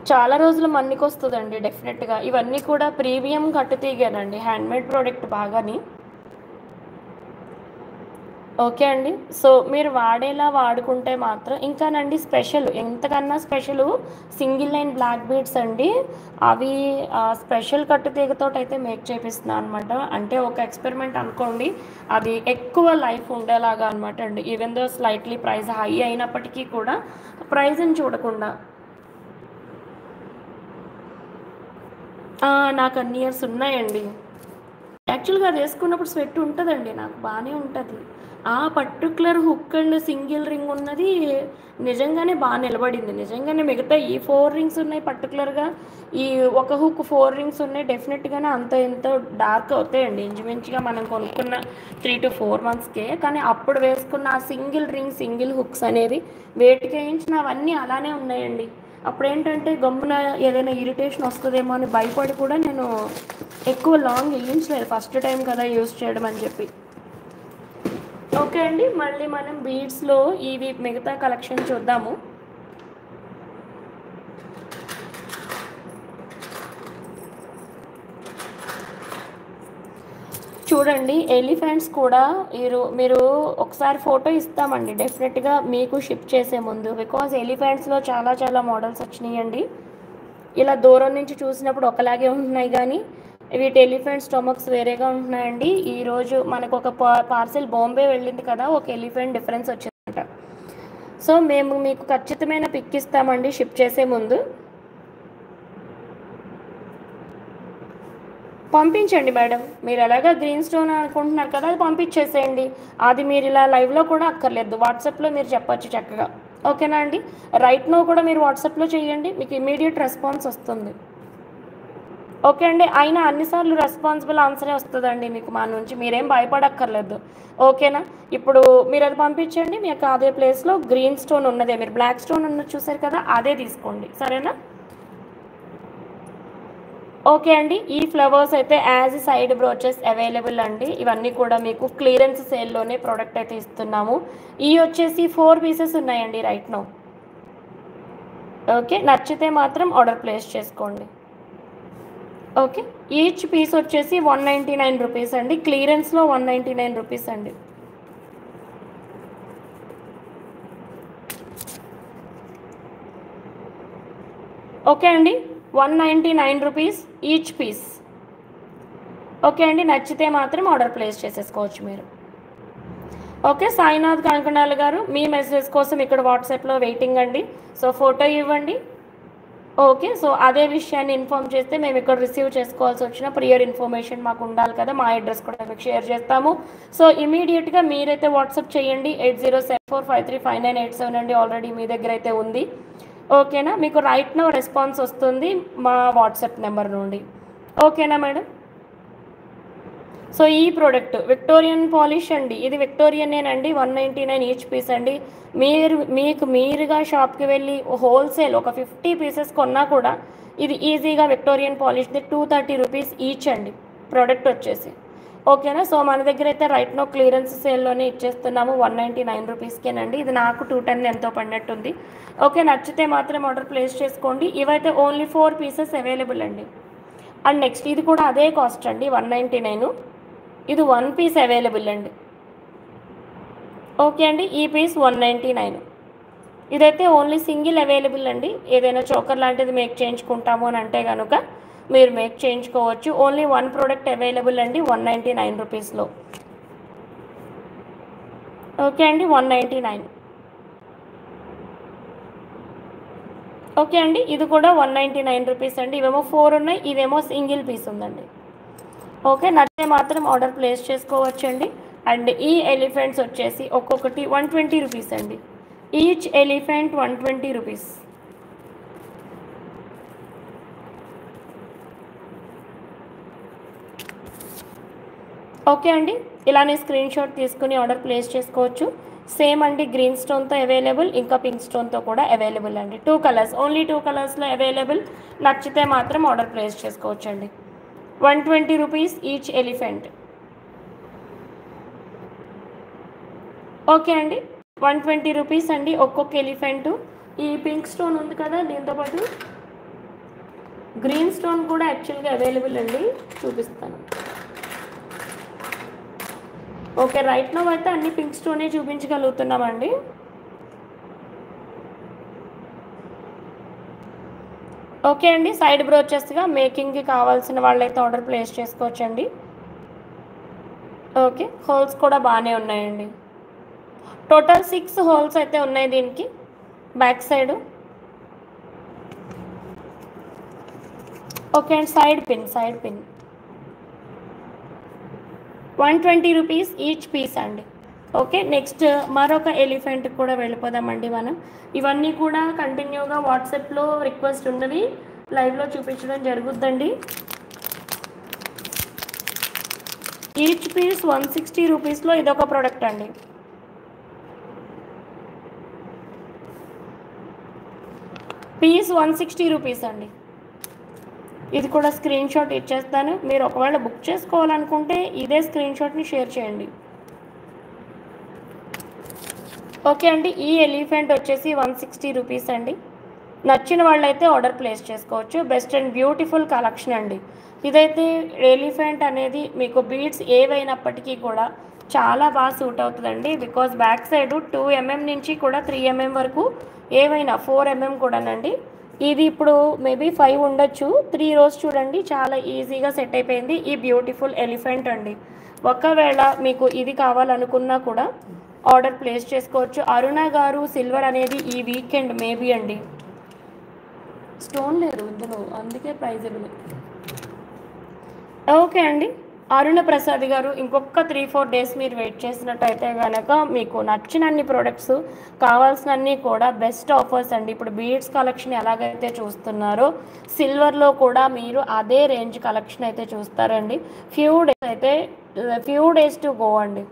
చాలా రోజులు మన్నికి వస్తుందండి డెఫినెట్గా. ఇవన్నీ కూడా ప్రీమియం కట్టుతీగేనండి, హ్యాండ్మేడ్ ప్రోడక్ట్ బాగాని. ఓకే అండి, సో మీరు వాడేలా వాడుకుంటే మాత్రం ఇంకానండి స్పెషల్, ఎంతకన్నా special single line black beads అండి. అవి స్పెషల్ కట్టుతీగతో అయితే మేక్ చేపిస్తున్నాను అనమాట. అంటే ఒక ఎక్స్పెరిమెంట్ అనుకోండి, అది ఎక్కువ లైఫ్ ఉండేలాగా అనమాట అండి. Even though slightly price high అయినప్పటికీ కూడా ప్రైస్ని చూడకుండా. నాకు అన్ని ఇయర్స్ ఉన్నాయండి యాక్చువల్గా. అది వేసుకున్నప్పుడు స్వెట్ ఉంటుందండి, నాకు బాగానే ఉంటుంది. ఆ particular hook and single ring ఉన్నది నిజంగానే బాగా నిలబడింది. నిజంగానే మిగతా ఈ 4 rings ఉన్నాయి పర్టికులర్గా, ఈ ఒక హుక్ 4 rings ఉన్నాయి, డెఫినెట్గానే ఎంతో డార్క్ అవుతాయండి ఇంచుమించుగా మనం కొనుక్కున్న 3 to 4 monthsకే. కానీ అప్పుడు వేసుకున్న ఆ సింగిల్ రింగ్ సింగిల్ హుక్స్ అనేవి వేటికి వేయించిన అవన్నీ అలానే ఉన్నాయండి. అప్పుడు ఏంటంటే గమ్మున ఏదైనా ఇరిటేషన్ వస్తుందేమో అని భయపడి కూడా నేను ఎక్కువ లాంగ్ వేయించలేదు, ఫస్ట్ టైం కదా యూజ్ చేయడం అని చెప్పి. ఓకే అండి, మళ్ళీ మనం బీడ్స్లో ఇవి మిగతా కలెక్షన్ చూద్దాము. చూడండి, ఎలిఫెంట్స్ కూడా మీరు ఒకసారి ఫోటో ఇస్తామండి డెఫినెట్గా మీకు షిప్ చేసే ముందు. బికాజ్ ఎలిఫెంట్స్లో చాలా చాలా మోడల్స్ వచ్చినాయండి. ఇలా దూరం నుంచి చూసినప్పుడు ఒకలాగే ఉంటున్నాయి, కానీ వీటి ఎలిఫెంట్ స్టొమక్స్ వేరేగా ఉంటున్నాయండి. ఈరోజు మనకు ఒక పార్సెల్ బాంబే వెళ్ళింది కదా, ఒక ఎలిఫెంట్ డిఫరెన్స్ వచ్చిందన్నమాట. సో మేము మీకు ఖచ్చితమైన పిక్ ఇస్తామండి షిప్ చేసే ముందు. పంపించండి మేడం, మీరు ఎలాగా గ్రీన్ స్టోన్ అనుకుంటున్నారు కదా, అది పంపించేసేయండి. అది మీరు ఇలా లైవ్లో కూడా అక్కర్లేదు, వాట్సాప్లో మీరు చెప్పచ్చు చక్కగా. ఓకేనా అండి, రైట్ నో కూడా మీరు వాట్సాప్లో చేయండి, మీకు ఇమీడియట్ రెస్పాన్స్ వస్తుంది. ఓకే అండి, అయినా అన్నిసార్లు రెస్పాన్సిబుల్ ఆన్సరే వస్తుందండి మీకు మా నుంచి, మీరేం భయపడక్కర్లేదు. ఓకేనా, ఇప్పుడు మీరు అది పంపించండి. మీకు అదే ప్లేస్లో గ్రీన్ స్టోన్ ఉన్నదే, మీరు బ్లాక్ స్టోన్ ఉన్నది చూసారు కదా, అదే తీసుకోండి, సరేనా. ఓకే అండి, ఈ ఫ్లవర్స్ అయితే యాజ్ సైడ్ బ్రోచెస్ అవైలబుల్ అండి. ఇవన్నీ కూడా మీకు క్లియరెన్స్ సేల్లోనే ప్రోడక్ట్ అయితే ఇస్తున్నాము. ఇవి వచ్చేసి 4 pieces ఉన్నాయండి రైట్ నో. ఓకే, నచ్చితే మాత్రం ఆర్డర్ ప్లేస్ చేసుకోండి. ఓకే, ఈచ్ పీస్ వచ్చేసి 199 రూపీస్ అండి, క్లియరెన్స్లో 199 రూపీస్ అండి. ఓకే అండి, 199 రూపీస్ ఈచ్ పీస్. ఓకే అండి, నచ్చితే మాత్రం ఆర్డర్ ప్లేస్ చేసేసుకోవచ్చు మీరు. ఓకే, సాయినాథ్ కంకణాల్ గారు మీ మెసేజ్ కోసం ఇక్కడ వాట్సాప్లో వెయిటింగ్ అండి. సో ఫోటో ఇవ్వండి. ఓకే, సో అదే విషయాన్ని ఇన్ఫామ్ చేస్తే మేము ఇక్కడ రిసీవ్ చేసుకోవాల్సి వచ్చిన ప్రియర్ ఇన్ఫర్మేషన్ మాకు ఉండాలి కదా, మా అడ్రస్ కూడా మీకు షేర్ చేస్తాము. సో ఇమీడియట్గా మీరైతే వాట్సాప్ చేయండి 8074535987 అండి. ఆల్రెడీ మీ దగ్గర అయితే ఉంది. ఓకేనా, మీకు రైట్ నో రెస్పాన్స్ వస్తుంది మా వాట్సాప్ నెంబర్ నుండి. ఓకేనా మేడం? సో ఈ ప్రోడక్ట్ విక్టోరియన్ పాలిష్ అండి, ఇది విక్టోరియనేనండి. 199 ఈచ్ పీస్ అండి. మీరుగా షాప్కి వెళ్ళి హోల్సేల్ ఒక 50 పీసెస్ కొన్నా కూడా ఇది ఈజీగా విక్టోరియన్ పాలిష్ది 230 రూపీస్ ఈచ్ అండి ప్రోడక్ట్ వచ్చేసి. ఓకేనా, సో మన దగ్గర అయితే రైట్ నో క్లియరెన్స్ సేల్లోనే ఇచ్చేస్తున్నాము 199 రూపీస్కేనండి. ఇది నాకు 210 ఎంతో పడినట్టుంది. ఓకే, నచ్చితే మాత్రం ఆర్డర్ ప్లేస్ చేసుకోండి. ఇవైతే ఓన్లీ 4 పీసెస్ అవైలబుల్ అండి. అండ్ నెక్స్ట్ ఇది కూడా అదే కాస్ట్ అండి, 199. ఇది 1 పీస్ అవైలబుల్ అండి. ఓకే అండి, ఈ పీస్ 199. ఇదైతే ఓన్లీ సింగిల్ అవైలబుల్ అండి. ఏదైనా చోకర్ లాంటిది మేక్ చేయించుకుంటాము అని అంటే కనుక మీరు మేక్ చేయించుకోవచ్చు. ఓన్లీ 1 ప్రోడక్ట్ అవైలబుల్ అండి 199 రూపీస్లో. ఓకే అండి, 199. ఓకే అండి, ఇది కూడా 199 రూపీస్ అండి. ఇవేమో 4 ఉన్నాయి, ఇదేమో సింగిల్ పీస్ ఉందండి. ఓకే, నచ్చితే మాత్రం ఆర్డర్ ప్లేస్ చేసుకోవచ్చండి. అండ్ ఈ ఎలిఫెంట్స్ వచ్చేసి ఒక్కొక్కటి 120 రూపీస్ అండి. Each elephant 120 rupees. ఓకే అండి, ఇలానే స్క్రీన్ షాట్ తీసుకుని ఆర్డర్ ప్లేస్ చేసుకోవచ్చు. సేమ్ అండి, గ్రీన్ స్టోన్తో అవైలబుల్, ఇంకా పింక్ స్టోన్తో కూడా అవైలబుల్ అండి. 2 కలర్స్, ఓన్లీ 2 కలర్స్లో అవైలబుల్. నచ్చితే మాత్రం ఆర్డర్ ప్లేస్ చేసుకోవచ్చు అండి. 120 రూపీస్ ఈచ్ ఎలిఫెంట్. ఓకే అండి, 120 రూపీస్ అండి ఒక్కొక్క ఎలిఫెంటు. ఈ పింక్ స్టోన్ ఉంది కదా, దీంతోపాటు గ్రీన్ స్టోన్ కూడా యాక్చువల్గా అవైలబుల్ అండి, చూపిస్తాను. ఓకే, రైట్ నౌ అయితే అన్ని పింక్ స్టోనే చూపించగలుగుతున్నామండి. ఓకే అండి, సైడ్ బ్రోచెస్గా మేకింగ్కి కావాల్సిన వాళ్ళైతే ఆర్డర్ ప్లేస్ చేసుకోవచ్చండి. ఓకే, హోల్స్ కూడా బాగానే ఉన్నాయండి. టోటల్ 6 హోల్స్ అయితే ఉన్నాయి దీనికి బ్యాక్ సైడ్. ఓకే అండి, side pin 120 rupees each piece అండి. ఓకే, నెక్స్ట్ మరొక ఎలిఫెంట్ కూడా వెళ్ళిపోదామండి మనం. ఇవన్నీ కూడా కంటిన్యూగా వాట్సాప్లో రిక్వెస్ట్ ఉన్నవి లైవ్లో చూపించడం జరుగుద్దండి. ఈచ్ పీస్ 160 రూపీస్లో ఇదొక ప్రోడక్ట్ అండి. పీస్ 160 రూపీస్ అండి. ఇది కూడా స్క్రీన్ షాట్ ఇచ్చేస్తాను. మీరు ఒకవేళ బుక్ చేసుకోవాలనుకుంటే ఇదే స్క్రీన్ షాట్ని షేర్ చేయండి. ఓకే అండి, ఈ ఎలిఫెంట్ వచ్చేసి 160 రూపీస్ అండి. నచ్చిన వాళ్ళైతే ఆర్డర్ ప్లేస్ చేసుకోవచ్చు. బెస్ట్ అండ్ బ్యూటిఫుల్ కలెక్షన్ అండి. ఇదైతే ఎలిఫెంట్ అనేది మీకు బీడ్స్ ఏవైనప్పటికీ కూడా చాలా బాగా సూట్ అవుతుందండి. బికాజ్ బ్యాక్ సైడ్ 2 mm నుంచి కూడా 3 mm వరకు, ఏవైనా 4 mm కూడానండి. ఇది ఇప్పుడు మేబీ 5 ఉండొచ్చు. 3 rows చూడండి, చాలా ఈజీగా సెట్ అయిపోయింది. ఈ బ్యూటిఫుల్ ఎలిఫెంట్ అండి. ఒకవేళ మీకు ఇది కావాలనుకున్నా కూడా ఆర్డర్ ప్లేస్ చేసుకోవచ్చు. అరుణ గారు, సిల్వర్ అనేది ఈ వీకెండ్ మేబీ అండి. స్టోన్ లేదు ఇందులో, అందుకే ప్రైజబుల్. ఓకే అండి, అరుణ ప్రసాద్ గారు, ఇంకొక 3-4 days మీరు వెయిట్ చేసినట్టయితే కనుక మీకు నచ్చినన్ని ప్రోడక్ట్స్ కావాల్సినన్ని కూడా బెస్ట్ ఆఫర్స్ అండి. ఇప్పుడు బీడ్స్ కలెక్షన్ ఎలాగైతే చూస్తున్నారో సిల్వర్లో కూడా మీరు అదే రేంజ్ కలెక్షన్ అయితే చూస్తారండి. ఫ్యూ డేస్ టు గో అండి.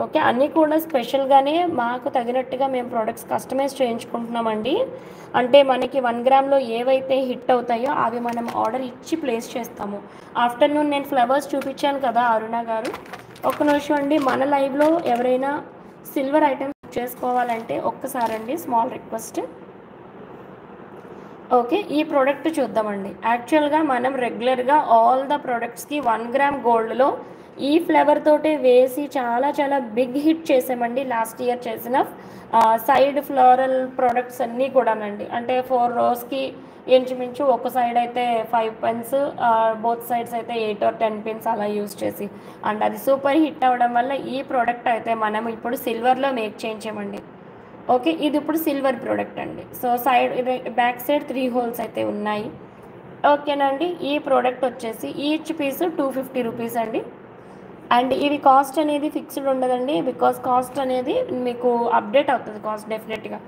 ఓకే, అన్నీ కూడా స్పెషల్గానే మాకు తగినట్టుగా మేము ప్రోడక్ట్స్ కస్టమైజ్ చేయించుకుంటున్నామండి. అంటే మనకి 1 గ్రామ్లో ఏవైతే హిట్ అవుతాయో అవి మనం ఆర్డర్ ఇచ్చి ప్లేస్ చేస్తాము. ఆఫ్టర్నూన్ నేను ఫ్లవర్స్ చూపించాను కదా అరుణ గారు, ఒక్క నిమిషం అండి. మన లైవ్లో ఎవరైనా సిల్వర్ ఐటమ్స్ చేసుకోవాలంటే ఒక్కసారండి స్మాల్ రిక్వెస్ట్, ఓకే. ఈ ప్రోడక్ట్ చూద్దామండి. యాక్చువల్‌గా మనం రెగ్యులర్‌గా ఆల్ ద ప్రొడక్ట్స్‌కి 1 గ్రామ్ గోల్డ్‌లో ఈ ఫ్లేవర్ తోటే వేసి చాలా చాలా బిగ్ హిట్ చేసామండి లాస్ట్ ఇయర్ చేసిన సైడ్ ఫ్లోరల్ ప్రొడక్ట్స్ అన్నీ కూడానండి. అంటే 4 రోస్‌కి ఇంచుమించు ఒక సైడ్ అయితే 5 పిన్స్, బోత్ సైడ్స్ అయితే 8 ఆర్ 10 పిన్స్ అలా యూజ్ చేసి అండ్ అది సూపర్ హిట్ అవ్వడం వల్ల ఈ ప్రోడక్ట్ అయితే మనం ఇప్పుడు సిల్వర్‌లో మేక్ చేయించామండి. ఓకే. ఇది ఇప్పుడు సిల్వర్ ప్రోడక్ట్ అండి. సో బ్యాక్ సైడ్ 3 హోల్స్ అయితే ఉన్నాయి. ఓకేనండి. ఈ ప్రోడక్ట్ వచ్చేసి ఈచ్ పీస్ 250 రూపీస్ అండి. అండ్ ఇది కాస్ట్ అనేది ఫిక్స్డ్ ఉండదండి. బికాస్ కాస్ట్ అనేది మీకు అప్డేట్ అవుతుంది కాస్ట్ డెఫినెట్‌గా.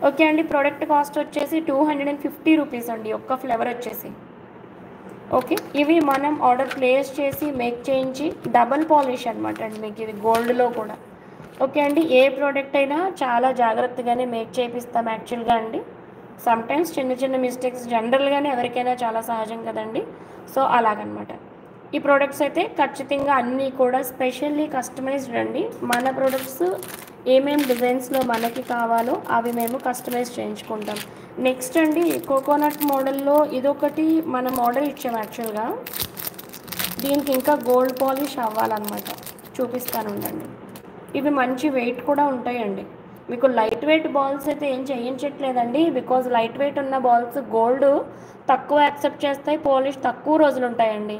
ఓకే అండి. ప్రోడక్ట్ కాస్ట్ వచ్చేసి 250 రూపీస్ అండి ఒక్క ఫ్లేవర్ వచ్చేసి. ఓకే. ఇవి మనం ఆర్డర్ ప్లేస్ చేసి మేక్ చేయించి డబుల్ పాలిష్ అనమాట అండి మీకు ఇది గోల్డ్‌లో కూడా. ఓకే అండి. ఏ ప్రోడక్ట్ అయినా చాలా జాగ్రత్తగానే మేక్ చేపిస్తాం యాక్చువల్‌గా అండి. సమ్‌టైమ్స్ చిన్న చిన్న మిస్టేక్స్ జనరల్‌గానే ఎవరికైనా చాలా సహజం కదండీ. సో, అలాగనమాట. ఈ ప్రొడక్ట్స్ అయితే ఖచ్చితంగా అన్నీ కూడా స్పెషల్లీ కస్టమైజ్డ్ అండి. మన ప్రొడక్ట్స్ ఏమేం డిజైన్స్‌లో మనకి కావాలో అవి మేము కస్టమైజ్ చేయించుకుంటాం. నెక్స్ట్ అండి కోకోనట్ మోడల్‌లో ఇదొకటి మనం ఆర్డర్ ఇచ్చాం యాక్చువల్‌గా. దీనికి ఇంకా గోల్డ్ పాలిష్ అవ్వాలన్నమాట. చూపిస్తాను ఉండండి. ఇవి మంచి వెయిట్ కూడా ఉంటాయండి. మీకు లైట్ వెయిట్ బాల్స్ అయితే ఏం చేయించట్లేదండి. బికాజ్ లైట్ వెయిట్ ఉన్న బాల్స్ గోల్డ్ తక్కువ యాక్సెప్ట్ చేస్తాయి. పాలిష్ తక్కువ రోజులు ఉంటాయండి.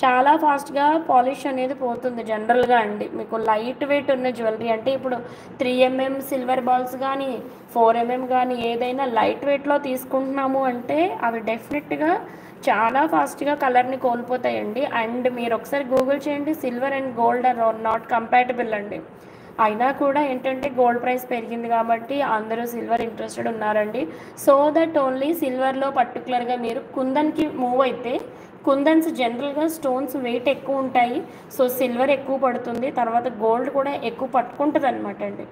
చాలా ఫాస్ట్‌గా పాలిష్ అనేది పోతుంది జనరల్‌గా అండి. మీకు లైట్ వెయిట్ ఉన్న జ్యువెలరీ అంటే ఇప్పుడు 3 ఎంఎం సిల్వర్ బాల్స్ గానీ, 4 ఎంఎం గానీ ఏదైనా లైట్ వెయిట్‌లో తీసుకుంటున్నాము అంటే అవి డెఫినెట్‌గా చాలా ఫాస్ట్‌గా కలర్‌ని కోల్పోతాయండి. అండ్ మీరు ఒకసారి గూగుల్ చేయండి silver and gold or not compatible అండి. అయినా కూడా ఏంటంటే గోల్డ్ ప్రైస్ పెరిగింది కాబట్టి అందరూ సిల్వర్ ఇంట్రెస్టెడ్ ఉన్నారండి. సో దట్ ఓన్లీ సిల్వర్‌లో పర్టిక్యులర్‌గా మీరు కుందన్‌కి మూవ్ అయితే కుందన్స్ జనరల్‌గా స్టోన్స్ వెయిట్ ఎక్కువ ఉంటాయి. సో, సిల్వర్ ఎక్కువ పడుతుంది. తర్వాత గోల్డ్ కూడా ఎక్కువ పట్టుకుంటదనమాట అండి.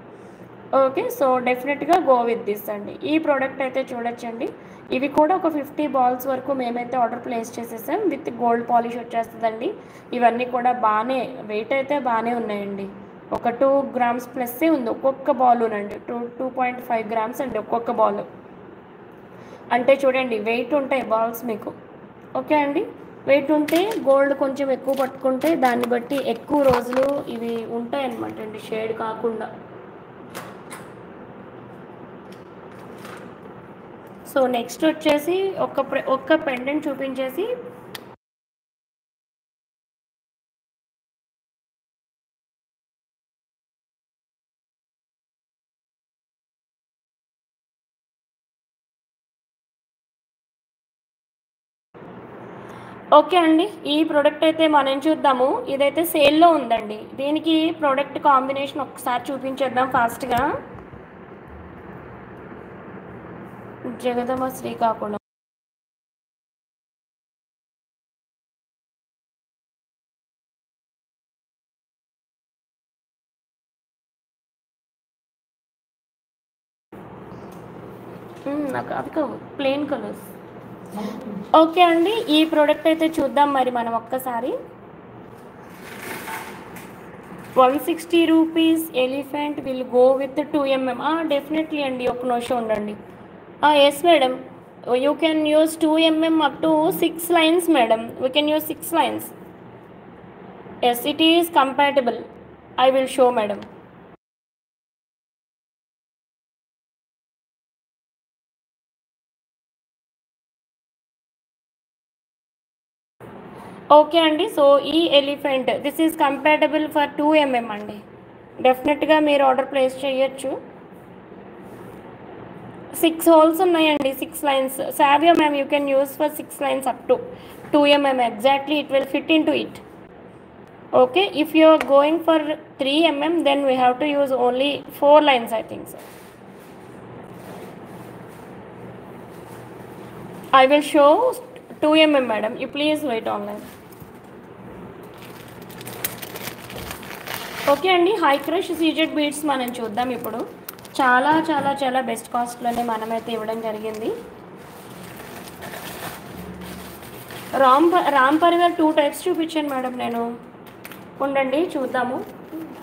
ఓకే. సో, డెఫినెట్‌గా గో విత్ దిస్ అండి. ఈ ప్రోడక్ట్ అయితే చూడొచ్చండి. ఇవి కూడా ఒక 50 బాల్స్ వరకు మేమైతే ఆర్డర్ ప్లేస్ చేసేసాం. విత్ గోల్డ్ పాలిష్ వచ్చేస్తదండి. ఇవన్నీ కూడా బానే వెయిట్ అయితే బానే ఉన్నాయండి. ఒక 2 గ్రామ్స్ ప్లస్సే ఉంది ఒక్కొక్క బాలునండి. 2.5 గ్రామ్స్ అండి ఒక్కొక్క బాలు. అంటే చూడండి వెయిట్ ఉంటాయి బాల్స్ మీకు. ఓకే అండి. వెయిట్ ఉంటే గోల్డ్ కొంచెం ఎక్కువ పట్టుకుంటే దాన్ని బట్టి ఎక్కువ రోజులు ఇవి ఉంటాయన్నమాట అండి షేడ్ కాకుండా. సో, నెక్స్ట్ వచ్చేసి ఒక్క పెండెంట్ చూపించేసి ఓకే అండి. ఈ ప్రోడక్ట్ అయితే మనం చూద్దాము. ఇదైతే సేల్‌లో ఉందండి. దీనికి ప్రోడక్ట్ కాంబినేషన్ ఒకసారి చూపించేద్దాం ఫాస్ట్‌గా. జగదమ్మ శ్రీకాకుళం. నాకు అవి కావు ప్లెయిన్ కలర్స్. ఓకే అండి. ఈ ప్రోడక్ట్ అయితే చూద్దాం మరి మనం ఒక్కసారి. 160 rupees elephant will go with 2 MM. Definitely అండి. ఒక్క నిమిషం ఉండండి. Yes madam. You can use 2 MM up to 6 lines madam. We can use 6 lines. Yes it is compatible. I will show madam. Okay అండి. సో, ఈ ఎలిఫెంట్ this is compatible for 2 MM అండి. డెఫినెట్‌గా మీరు ఆర్డర్ ప్లేస్ చేయొచ్చు. 6 holes ఉన్నాయండి. 6 lines. Savio ma'am you can use for 6 lines up to 2 MM exactly it will fit into it. Okay, if you are going for 3 mm then we have to use only 4 lines I think so. I will show 2 mm madam, you please wait online. Okay అండి. High crush CZ beads మనం చూద్దాం ఇప్పుడు. చాలా చాలా చాలా best కాస్ట్లోనే మనమైతే ఇవ్వడం జరిగింది. రామ్ పరివార్ 2 టైప్స్ చూపించాను మేడం నేను. ఉండండి చూద్దాము.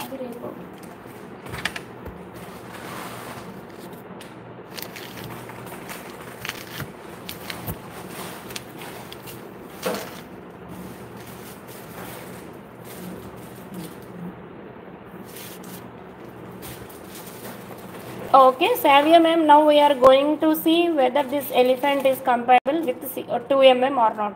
అది రేపు Okay, Savia ma'am, now we are going to see whether this elephant is compatible with 2 mm or not.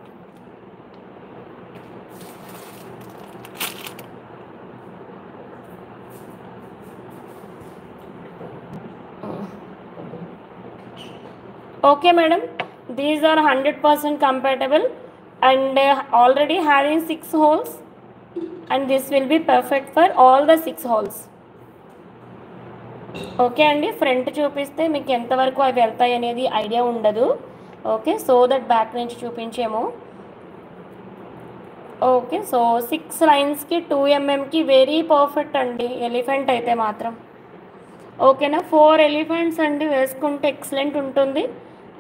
Okay madam, these are 100% compatible and already having 6 holes, and this will be perfect for all the 6 holes. Okay అండి, front చూపిస్తే మీకు ఎంతవరకు అవి వెళ్తాయి అనేది idea ఉండదు. Okay, so that back నుంచి చూపించేమో. Okay, so 6 లైన్స్కి 2 mmకి very perfect అండి ఎలిఫెంట్ అయితే మాత్రం. ఓకేనా, 4 ఎలిఫెంట్స్ అండి వేసుకుంటే ఎక్సలెంట్ ఉంటుంది.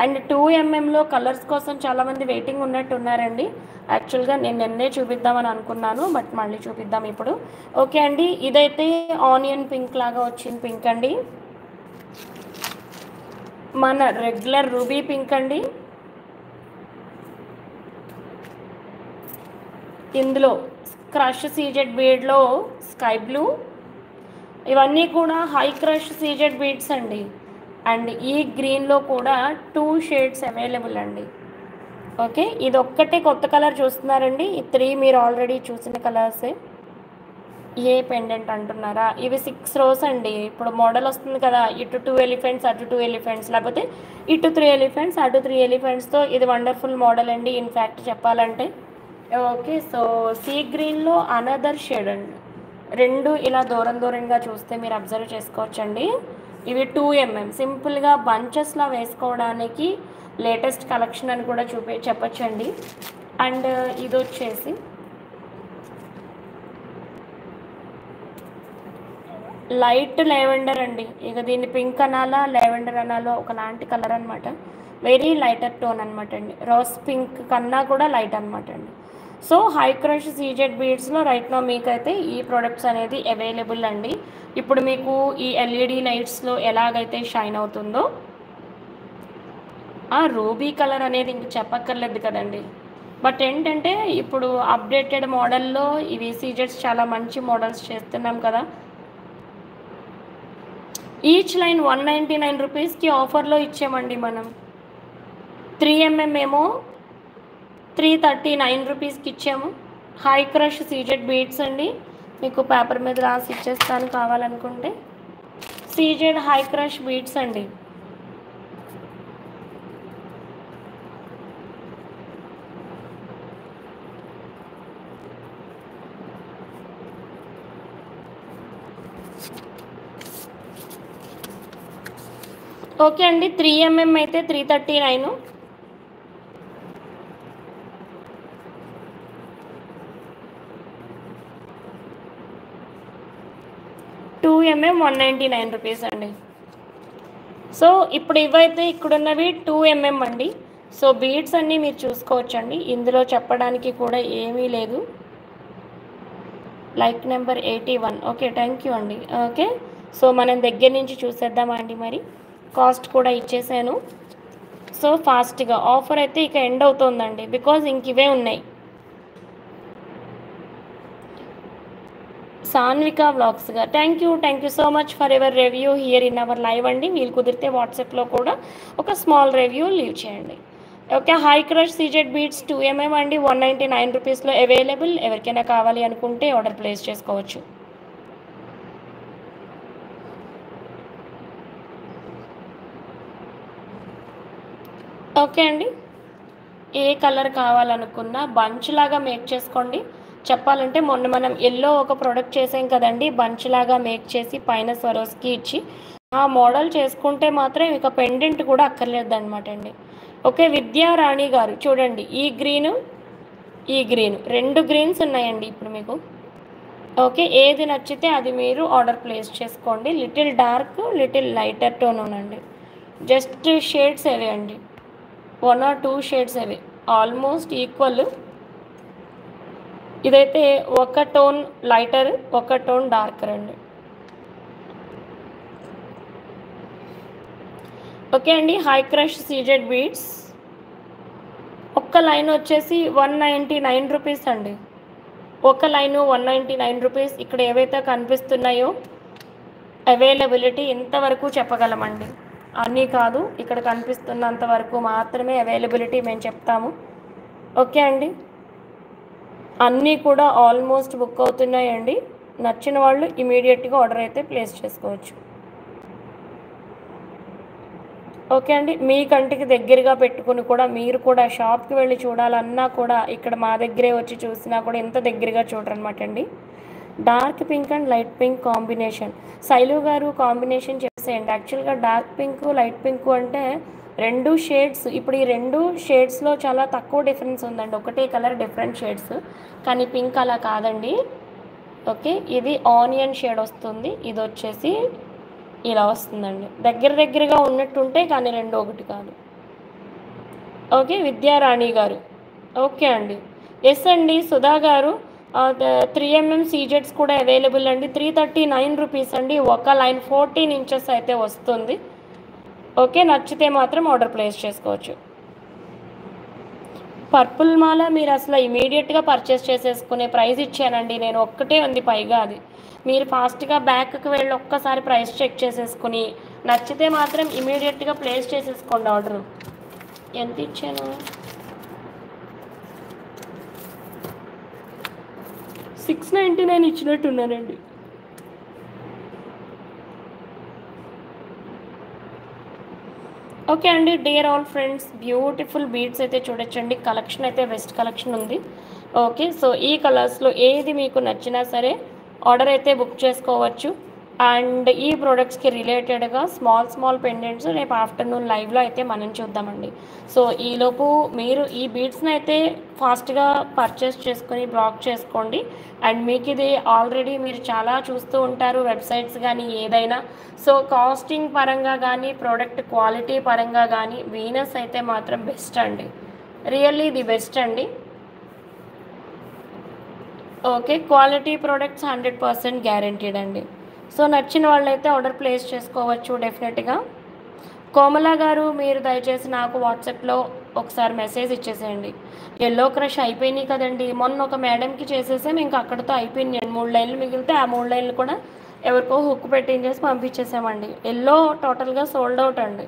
అండ్ 2 mmలో కలర్స్ కోసం చాలామంది వెయిటింగ్ ఉన్నట్టున్నారండి. యాక్చువల్గా నేను నిన్నే చూపిద్దామని అనుకున్నాను, బట్ మళ్ళీ చూపిద్దాం ఇప్పుడు. ఓకే అండి, ఇదైతే ఆనియన్ పింక్ లాగా వచ్చింది పింక్ అండి, మన రెగ్యులర్ రూబీ పింక్ అండి. ఇందులో క్రష్ సీజెడ్ బీడ్లో స్కై బ్లూ, ఇవన్నీ కూడా హై క్రష్ సీజెడ్ బీడ్స్ అండి. అండ్ ఈ గ్రీన్లో కూడా 2 షేడ్స్ అవైలబుల్ అండి. ఓకే, ఇది ఒక్కటే కొత్త కలర్ చూస్తున్నారండి, ఈ 3 మీరు ఆల్రెడీ చూసిన కలర్సే. ఏ పెండెంట్ అంటున్నారా, ఇవి 6 rows అండి. ఇప్పుడు మోడల్ వస్తుంది కదా, ఇటు 2 ఎలిఫెంట్స్ అటు 2 ఎలిఫెంట్స్, లేకపోతే ఇటు 3 ఎలిఫెంట్స్ అటు 3 ఎలిఫెంట్స్తో ఇది వండర్ఫుల్ మోడల్ అండి ఇన్ఫ్యాక్ట్ చెప్పాలంటే. ఓకే, సో సీ గ్రీన్లో అనదర్ షేడ్ అండి. 2 ఇలా దూరంగా చూస్తే మీరు అబ్జర్వ్ చేసుకోవచ్చండి. ఇవి 2 mm సింపుల్గా బంచెస్లా వేసుకోవడానికి లేటెస్ట్ కలెక్షన్ అని కూడా చెప్పచ్చండి. అండ్ ఇది వచ్చేసి లైట్ లెవెండర్ అండి. ఇక దీన్ని పింక్ అనాలా లెవెండర్ అనాలో ఒకలాంటి కలర్ అనమాట. వెరీ లైటర్ టోన్ అనమాట అండి, రోజ్ పింక్ కన్నా కూడా లైట్ అనమాట అండి. సో హై క్రష్ సీజెడ్ బీడ్స్లో రైట్ నో మీకైతే ఈ ప్రొడక్ట్స్ అనేది అవైలబుల్ అండి. ఇప్పుడు మీకు ఈ ఎల్ఈడి లైట్స్లో ఎలాగైతే షైన్ అవుతుందో ఆ రూబీ కలర్ అనేది ఇంక చెప్పక్కర్లేదు కదండి. బట్ ఏంటంటే ఇప్పుడు అప్డేటెడ్ మోడల్లో ఇవి సీజెడ్స్ చాలా మంచి మోడల్స్ చేస్తున్నాం కదా. ఈచ్ లైన్ 199 రూపీస్కి ఆఫర్లో ఇచ్చామండి మనం. 3 mm ఏమో 339 రూపీస్కి ఇచ్చాము. హై క్రష్ సీజెడ్ బీడ్స్ అండి, మీకు పేపర్ మీద రాసి ఇచ్చేస్తాను కావాలనుకుంటే. సీజెడ్ హై క్రష్ బీడ్స్ అండి. ఓకే అండి, 3 mm అయితే 339, 2 mm 199 రూపీస్ అండి. సో ఇప్పుడు ఇవైతే ఇక్కడున్నవి 2 mm అండి. సో బీడ్స్ అన్నీ మీరు చూసుకోవచ్చండి, ఇందులో చెప్పడానికి కూడా ఏమీ లేదు. Like number 81. Okay, thank you అండి. ఓకే, సో మనం దగ్గర నుంచి చూసేద్దామా అండి, మరి కాస్ట్ కూడా ఇచ్చేసాను. సో ఫాస్ట్గా ఆఫర్ అయితే ఇక ఎండ్ అవుతుందండి, బికాజ్ ఇంక ఇవే ఉన్నాయి. సాన్విక వ్లాగ్స్గా thank you so much for ever review here in our live అండి. వీలు కుదిరితే వాట్సాప్లో కూడా ఒక స్మాల్ రివ్యూ లీవ్ చేయండి. Okay, high crush CZ beads 2 mm అండి, 199 రూపీస్లో అవైలబుల్. ఎవరికైనా కావాలి అనుకుంటే ఆర్డర్ ప్లేస్ చేసుకోవచ్చు. ఓకే అండి, ఏ కలర్ కావాలనుకున్నా బంచ్ లాగా మేక్ చేసుకోండి. చెప్పాలంటే మొన్న మనం ఎల్లో ఒక ప్రోడక్ట్ చేసాం కదండి, బంచ్ లాగా మేక్ చేసి పైన సరోస్కి ఇచ్చి ఆ మోడల్ చేసుకుంటే మాత్రం ఇక పెండెంట్ కూడా అక్కర్లేదు అనమాట అండి. ఓకే, విద్యారాణి గారు చూడండి, ఈ గ్రీను 2 గ్రీన్స్ ఉన్నాయండి ఇప్పుడు మీకు. ఓకే, ఏది నచ్చితే అది మీరు ఆర్డర్ ప్లేస్ చేసుకోండి. Little dark little lighter tone ఉందండి, జస్ట్ షేడ్స్ అవే అండి, 1 or 2 షేడ్స్ అవి ఆల్మోస్ట్ ఈక్వల్. ఇదైతే ఒక టోన్ లైటర్ ఒక టోన్ డార్కర్ అండి. ఓకే అండి, హై క్రష్ సీజెడ్ బీడ్స్ ఒక్క లైన్ వచ్చేసి 199 రూపీస్ అండి. ఒక లైను 199 రూపీస్. ఇక్కడ ఏవైతే కనిపిస్తున్నాయో అవైలబిలిటీ ఇంతవరకు చెప్పగలమండి, అన్నీ కాదు, ఇక్కడ కనిపిస్తున్నంత వరకు మాత్రమే అవైలబిలిటీ మేము చెప్తాము. ఓకే అండి, అన్నీ కూడా ఆల్మోస్ట్ బుక్ అవుతున్నాయండి. నచ్చిన వాళ్ళు ఇమీడియట్గా ఆర్డర్ అయితే ప్లేస్ చేసుకోవచ్చు. ఓకే అండి, మీ కంటికి దగ్గరగా పెట్టుకుని కూడా మీరు కూడా షాప్కి వెళ్ళి చూడాలన్నా కూడా ఇక్కడ మా దగ్గరే వచ్చి చూసినా కూడా ఎంత దగ్గరగా చూడరనమాట అండి. Dark pink and light pink combination. Shailu గారు కాంబినేషన్ చేసేయండి. యాక్చువల్గా డార్క్ పింక్ లైట్ పింక్ అంటే రెండు షేడ్స్, ఇప్పుడు ఈ రెండు షేడ్స్లో చాలా తక్కువ డిఫరెన్స్ ఉందండి, ఒకటే కలర్ డిఫరెంట్ షేడ్స్, కానీ పింక్ అలా కాదండి. ఓకే, ఇది ఆనియన్ షేడ్ వస్తుంది, ఇది వచ్చేసి ఇలా వస్తుందండి, దగ్గరగా ఉన్నట్టుంటే, కానీ రెండు ఒకటి కాదు. ఓకే, విద్యారాణి గారు ఓకే అండి. ఎస్ అండి, సుధా గారు 3mm సీజెట్స్ కూడా అవైలబుల్ అండి. 339 రూపీస్ అండి, ఒక లైన్ 14 ఇంచెస్ అయితే వస్తుంది. ఓకే, నచ్చితే మాత్రం ఆర్డర్ ప్లేస్ చేసుకోవచ్చు. పర్పుల్ మాల మీరు అసలు ఇమీడియట్గా పర్చేస్ చేసేసుకునే ప్రైస్ ఇచ్చానండి నేను, ఒక్కటే ఉంది పైగా, అది మీరు ఫాస్ట్గా బ్యాక్కి వెళ్ళి ఒక్కసారి ప్రైస్ చెక్ చేసేసుకుని నచ్చితే మాత్రం ఇమీడియట్గా ప్లేస్ చేసేసుకోండి ఆర్డర్. ఎంత ఇచ్చాను? 699 ఇచ్చినట్టున్నానండి. ఓకే అండి, dear all friends, beautiful beads అయితే చూడొచ్చండి. కలెక్షన్ అయితే బెస్ట్ కలెక్షన్ ఉంది. ఓకే, సో ఈ కలర్స్లో ఏది మీకు నచ్చినా సరే ఆర్డర్ అయితే బుక్ చేసుకోవచ్చు. అండ్ ఈ ప్రోడక్ట్స్కి రిలేటెడ్గా స్మాల్ పెండెంట్స్ రేపు ఆఫ్టర్నూన్ లైవ్లో అయితే మనం చూద్దామండి. సో ఈలోపు మీరు ఈ బీడ్స్ని అయితే ఫాస్ట్గా పర్చేస్ చేసుకొని బ్లాక్ చేసుకోండి. అండ్ మీకు ఇది ఆల్రెడీ మీరు చాలా చూస్తూ ఉంటారు వెబ్సైట్స్ కానీ ఏదైనా. సో కాస్టింగ్ పరంగా కానీ ప్రోడక్ట్ క్వాలిటీ పరంగా కానీ వీనస్ అయితే మాత్రం బెస్ట్ అండి, రియల్లీ ది బెస్ట్ అండి. ఓకే, క్వాలిటీ ప్రోడక్ట్స్ 100% గ్యారెంటీడ్ అండి. సో నచ్చిన వాళ్ళైతే ఆర్డర్ ప్లేస్ చేసుకోవచ్చు డెఫినెట్గా. కోమల గారు మీరు దయచేసి నాకు వాట్సాప్లో ఒకసారి మెసేజ్ ఇచ్చేసేయండి. ఎల్లో క్రష్ అయిపోయినాయి కదండి, మొన్న ఒక మేడంకి చేసేసాం, ఇంకా అక్కడితో అయిపోయింది. 3 లైన్లు మిగిలితే ఆ 3 లైన్లు కూడా ఎవరికో హుక్ పెట్టించేసి పంపించేసామండి. ఎల్లో టోటల్గా సోల్డ్ అవుట్ అండి.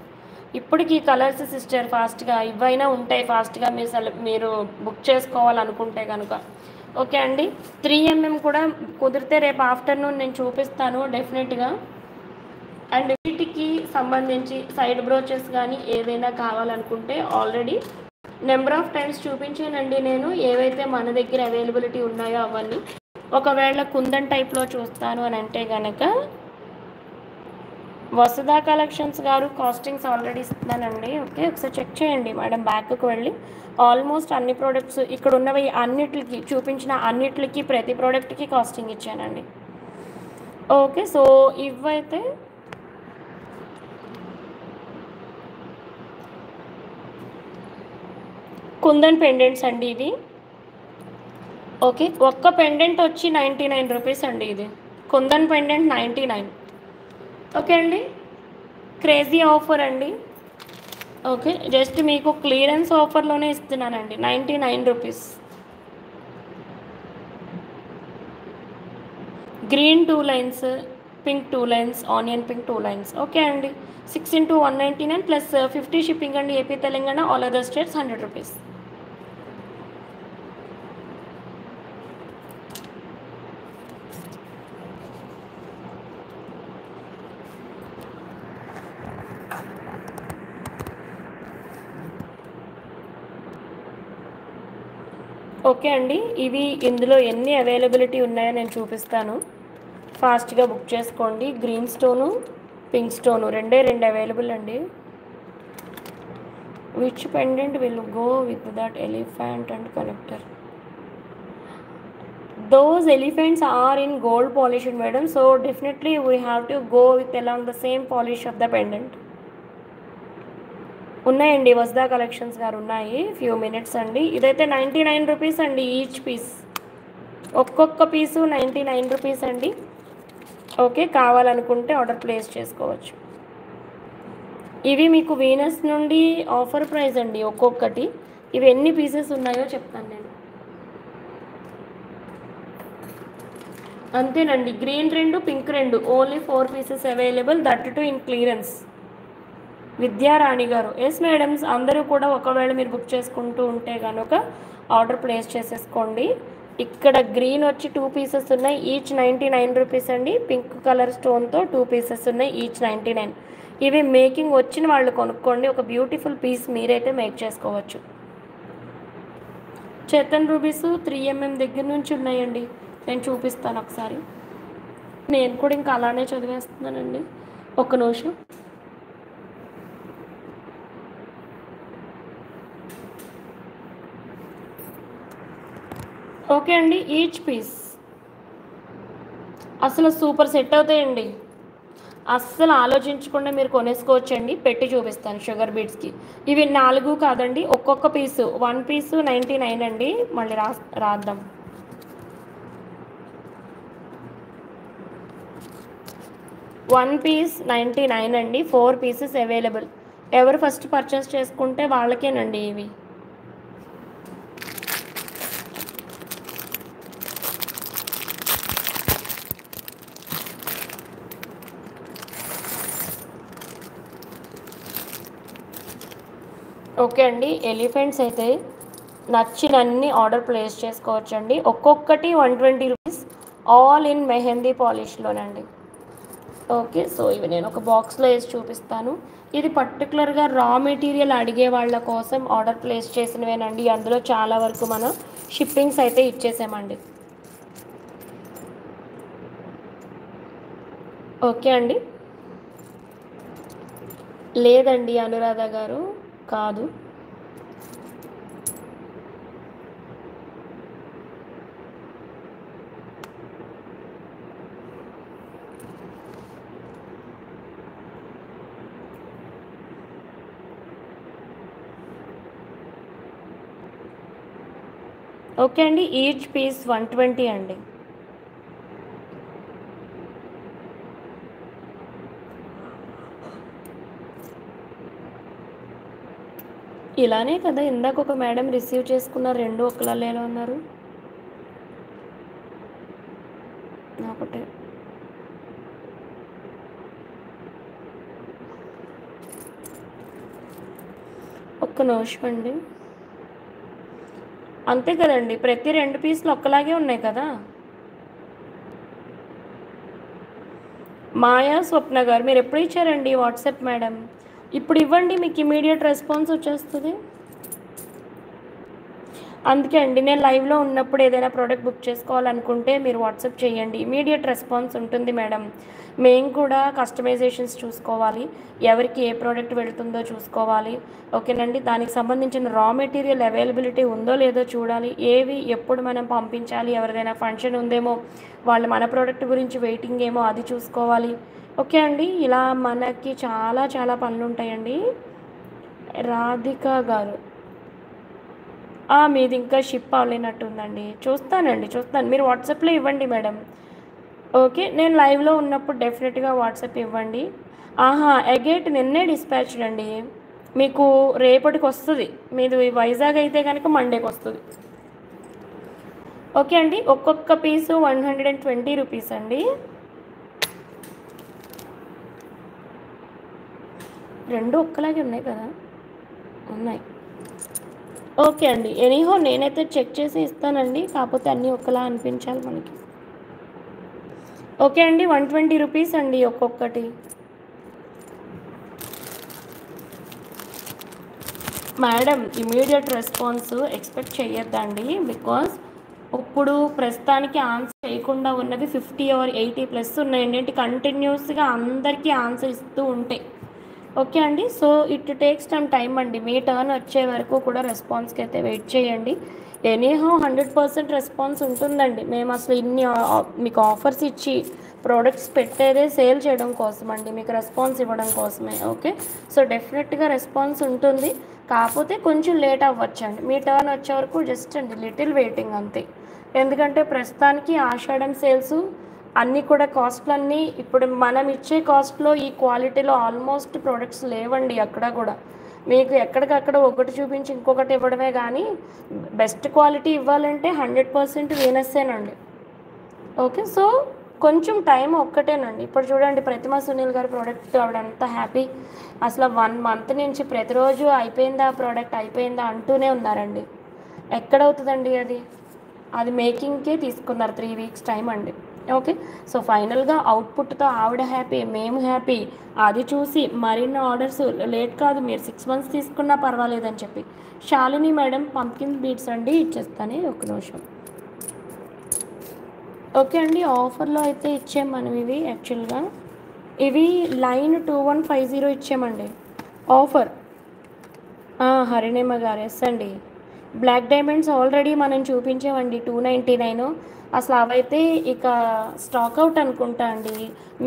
ఇప్పటికి కలర్స్ సిస్టర్ ఫాస్ట్గా ఇవైనా ఉంటాయి, ఫాస్ట్గా మీరు బుక్ చేసుకోవాలనుకుంటే కనుక. ఓకే అండి, 3mm కూడా కుదిరితే రేపు ఆఫ్టర్నూన్ నేను చూపిస్తాను డెఫినెట్గా. అండ్ వీటికి సంబంధించి సైడ్ బ్రోచెస్ కానీ ఏదైనా కావాలనుకుంటే ఆల్రెడీ నెంబర్ ఆఫ్ టైమ్స్ చూపించానండి నేను, ఏవైతే మన దగ్గర అవైలబిలిటీ ఉన్నాయో అవన్నీ. ఒకవేళ కుందన్ టైప్లో చూస్తాను అని అంటే కనుక వసుధా కలెక్షన్స్ గారు కాస్టింగ్స్ ఆల్రెడీ ఇస్తున్నానండి. ఓకే, ఒకసారి చెక్ చేయండి మేడం, బ్యాక్కి వెళ్ళి ఆల్మోస్ట్ అన్ని ప్రోడక్ట్స్ ఇక్కడ ఉన్నవి అన్నిటికి చూపించిన అన్నిటికి ప్రతి ప్రోడక్ట్కి కాస్టింగ్ ఇచ్చానండి. ఓకే, సో ఇవైతే కుందన్ పెండెంట్స్ అండి ఇది. ఓకే, ఒక్క పెండెంట్ వచ్చి 99 రూపీస్ అండి, ఇది కుందన్ పెండెంట్ 99. ఓకే అండి, క్రేజీ ఆఫర్ అండి. ఓకే, జస్ట్ మీకు క్లియరెన్స్ ఆఫర్లోనే ఇస్తున్నానండి, 99 rupees. Green 2 lines, pink 2 lines, onion pink 2 lines. Okay అండి, 6 × 199 ప్లస్ 50 షిప్పింగ్ అండి, AP Telangana all other states 100 rupees. Okay అండి, ఇవి ఇందులో ఎన్ని అవైలబిలిటీ ఉన్నాయో నేను చూపిస్తాను, ఫాస్ట్గా బుక్ చేసుకోండి. గ్రీన్ స్టోను పింక్ స్టోను రెండే అవైలబుల్ అండి. Which pendant will go with that elephant and connector? Those elephants are in gold polished madam, so definitely we have to go with along the same polish of the pendant. ఉన్నాయండి, Vasudha collections గారు ఉన్నాయి, few minutes అండి. ఇదైతే 99 rupees అండి each piece, ఒక్కొక్క పీసు 99 rupees అండి. Okay, కావాలనుకుంటే order place చేసుకోవచ్చు. ఇవి మీకు వీనస్ నుండి ఆఫర్ ప్రైస్ అండి ఒక్కొక్కటి. ఇవి ఎన్ని పీసెస్ ఉన్నాయో చెప్తాను నేను. అంతేనండి. Green 2, pink 2 only 4 pieces available, that to in clearance. Vidyarani గారు, ఎస్ మేడమ్స్, అందరూ కూడా ఒకవేళ మీరు బుక్ చేసుకుంటూ ఉంటే కనుక ఆర్డర్ ప్లేస్ చేసేసుకోండి. ఇక్కడ గ్రీన్ వచ్చి 2 పీసెస్ ఉన్నాయి, ఈచ్ 99 రూపీస్ అండి. పింక్ కలర్ స్టోన్తో 2 పీసెస్ ఉన్నాయి, ఈచ్ 99. ఇవి మేకింగ్ వచ్చిన వాళ్ళు కొనుక్కోండి, ఒక బ్యూటిఫుల్ పీస్ మీరైతే మేక్ చేసుకోవచ్చు. చేతన్ రూబీస్ 3mm దగ్గర నుంచి ఉన్నాయండి, నేను చూపిస్తాను ఒకసారి. నేను కూడా ఇంకా అలానే చదివేస్తున్నానండి, ఒక్క నిమిషం. ఓకే అండి, ఈచ్ పీస్ అసలు సూపర్ సెట్ అవుతాయండి. అస్సలు ఆలోచించకుండా మీరు కొనేసుకోవచ్చండి. పెట్టి చూపిస్తాను షుగర్ బీట్స్కి. ఇవి 4 కాదండి, ఒక్కొక్క పీసు 1 పీసు 99 అండి. మళ్ళీ రాద్దాం. వన్ పీస్ 99 అండి, 4 పీసెస్ అవైలబుల్. ఎవరు ఫస్ట్ పర్చేస్ చేసుకుంటే వాళ్ళకేనండి ఇవి. ఓకే అండి, ఎలిఫెంట్స్ అయితే నచ్చినన్ని ఆర్డర్ ప్లేస్ చేసుకోవచ్చండి. ఒక్కొక్కటి 120 రూపీస్, ఆల్ ఇన్ మెహందీ పాలిష్లోనండి. ఓకే, సో ఇవి నేను ఒక బాక్స్లో వేసి చూపిస్తాను. ఇది పర్టికులర్గా రా మెటీరియల్ అడిగే వాళ్ళ కోసం ఆర్డర్ ప్లేస్ చేసినవేనండి. అందులో చాలా వరకు మనం షిప్పింగ్స్ అయితే ఇచ్చేసామండి. ఓకే అండి. లేదండి అనురాధ గారు, కాదు. ఓకే అండి, ఈచ్ పీస్ 120 అండి. ఇలానే కదా ఇందాక ఒక మేడం రిసీవ్ చేసుకున్నారు, 2 ఒకళ్ళేలా ఉన్నారు. ఒకటే ఒక్క నిమిషం అండి. అంతే కదండి, ప్రతి 2 పీసులు ఒక్కలాగే ఉన్నాయి కదా. మాయా స్వప్న గారు, మీరు ఎప్పుడు ఇచ్చారండి వాట్సాప్ మేడం? ఇప్పుడు ఇవ్వండి, మీకు ఇమీడియట్ రెస్పాన్స్ వచ్చేస్తుంది. అందుకే అండి, నేను లైవ్లో ఉన్నప్పుడు ఏదైనా ప్రోడక్ట్ బుక్ చేసుకోవాలనుకుంటే మీరు వాట్సాప్ చేయండి, ఇమీడియట్ రెస్పాన్స్ ఉంటుంది మేడం. మేము కూడా కస్టమైజేషన్స్ చూసుకోవాలి, ఎవరికి ఏ ప్రోడక్ట్ వెళ్తుందో చూసుకోవాలి. ఓకేనండి, దానికి సంబంధించిన రా మెటీరియల్ అవైలబిలిటీ ఉందో లేదో చూడాలి, ఏవి ఎప్పుడు మనం పంపించాలి, ఎవరిదైనా ఫంక్షన్ ఉందేమో, వాళ్ళు మన ప్రోడక్ట్ గురించి వెయిటింగ్ ఏమో అది చూసుకోవాలి. ఓకే అండి, ఇలా మనకి చాలా చాలా పనులు ఉంటాయండి. రాధిక గారు, మీది ఇంకా షిప్ అవ్వలేనట్టుందండి. చూస్తాను, మీరు వాట్సాప్లో ఇవ్వండి మేడం. ఓకే, నేను లైవ్లో ఉన్నప్పుడు డెఫినెట్గా వాట్సాప్ ఇవ్వండి. ఎగేట్ నిన్నే డిస్పాచ్డ్ అండి, మీకు రేపటికి వస్తుంది. మీది వైజాగ్ అయితే కనుక మండేకి వస్తుంది. ఓకే అండి, ఒక్కొక్క పీసు 120 రూపీస్ అండి. 2 ఒక్కలాగే ఉన్నాయి కదా, ఉన్నాయి. ఓకే అండి, ఎనీహో నేనైతే చెక్ చేసి ఇస్తానండి, కాకపోతే అన్నీ ఒకలా అనిపించాలి మనకి. ఓకే అండి, 120 రూపీస్ అండి ఒక్కొక్కటి. మేడం, ఇమీడియట్ రెస్పాన్స్ ఎక్స్పెక్ట్ చేయొద్దండి, బికాస్ ఇప్పుడు ప్రస్తుతానికి ఆన్సర్ చేయకుండా ఉన్నది 50 or 80+ ఉన్నాయండి. ఏంటి కంటిన్యూస్గా అందరికీ ఆన్సర్ ఇస్తూ ఉంటాయి. ఓకే అండి, సో ఇట్ టేక్స్ టైం అండి. మీ టర్న్ వచ్చే వరకు కూడా రెస్పాన్స్కి అయితే వెయిట్ చేయండి. ఎనీహౌ 100% రెస్పాన్స్ ఉంటుందండి. మేము అసలు ఇన్ని మీకు ఆఫర్స్ ఇచ్చి ప్రోడక్ట్స్ పెట్టేదే సేల్ చేయడం కోసం అండి, మీకు రెస్పాన్స్ ఇవ్వడం కోసమే. ఓకే, సో డెఫినెట్గా రెస్పాన్స్ ఉంటుంది, కాకపోతే కొంచెం లేట్ అవ్వచ్చండి. మీ టర్న్ వచ్చే వరకు జస్ట్ అండి లిటిల్ వెయిటింగ్ అంతే. ఎందుకంటే ప్రస్తుతానికి ఆషాఢం సేల్స్ అన్నీ కూడా కాస్ట్లన్నీ ఇప్పుడు మనం ఇచ్చే కాస్ట్లో ఈ క్వాలిటీలో ఆల్మోస్ట్ ప్రోడక్ట్స్ లేవండి అక్కడ కూడా. మీకు ఎక్కడికక్కడ ఒకటి చూపించి ఇంకొకటి ఇవ్వడమే కానీ బెస్ట్ క్వాలిటీ ఇవ్వాలంటే 100% వీనస్సేనండి. ఓకే. సో, కొంచెం టైం ఒక్కటేనండి. ఇప్పుడు చూడండి 'ప్రతిమ సునీల్' గారి ప్రోడక్ట్ ఆవిడంత హ్యాపీ. అసల 1 మంత్ నుంచి ప్రతిరోజు అయిపోయిందా ప్రోడక్ట్ అయిపోయిందా అంటూనే ఉన్నారండి. ఎక్కడవుతదండి అది? అది మేకింగ్‌కే తీసుకున్నారు 3 వీక్స్ టైం అండి. ఓకే. సో, ఫైనల్‌గా అవుట్‌పుట్‌తో ఆవిడ హ్యాపీ, మేము హ్యాపీ. అది చూసి మరిన్ని ఆర్డర్స్ లేట్ కాదు మీరు 6 మంత్స్ తీసుకున్నా పర్వాలేదని చెప్పి. శాలిని మేడం పంప్కిన్ బీడ్స్ అండి ఇచ్చేస్తాను. ఒక్క నిమిషం. ఓకే అండి. ఆఫర్‌లో అయితే ఇచ్చాం మనం ఇవి యాక్చువల్‌గా. ఇవి లైన్ 2150 ఇచ్చామండి. ఆఫర్. హరిణిమ గారు. యెస్ అండి. బ్లాక్ డైమండ్స్ ఆల్రెడీ మనం చూపించామండి 299. అసలు అవైతే ఇక స్టాక్ అవుట్ అనుకుంటా అండి.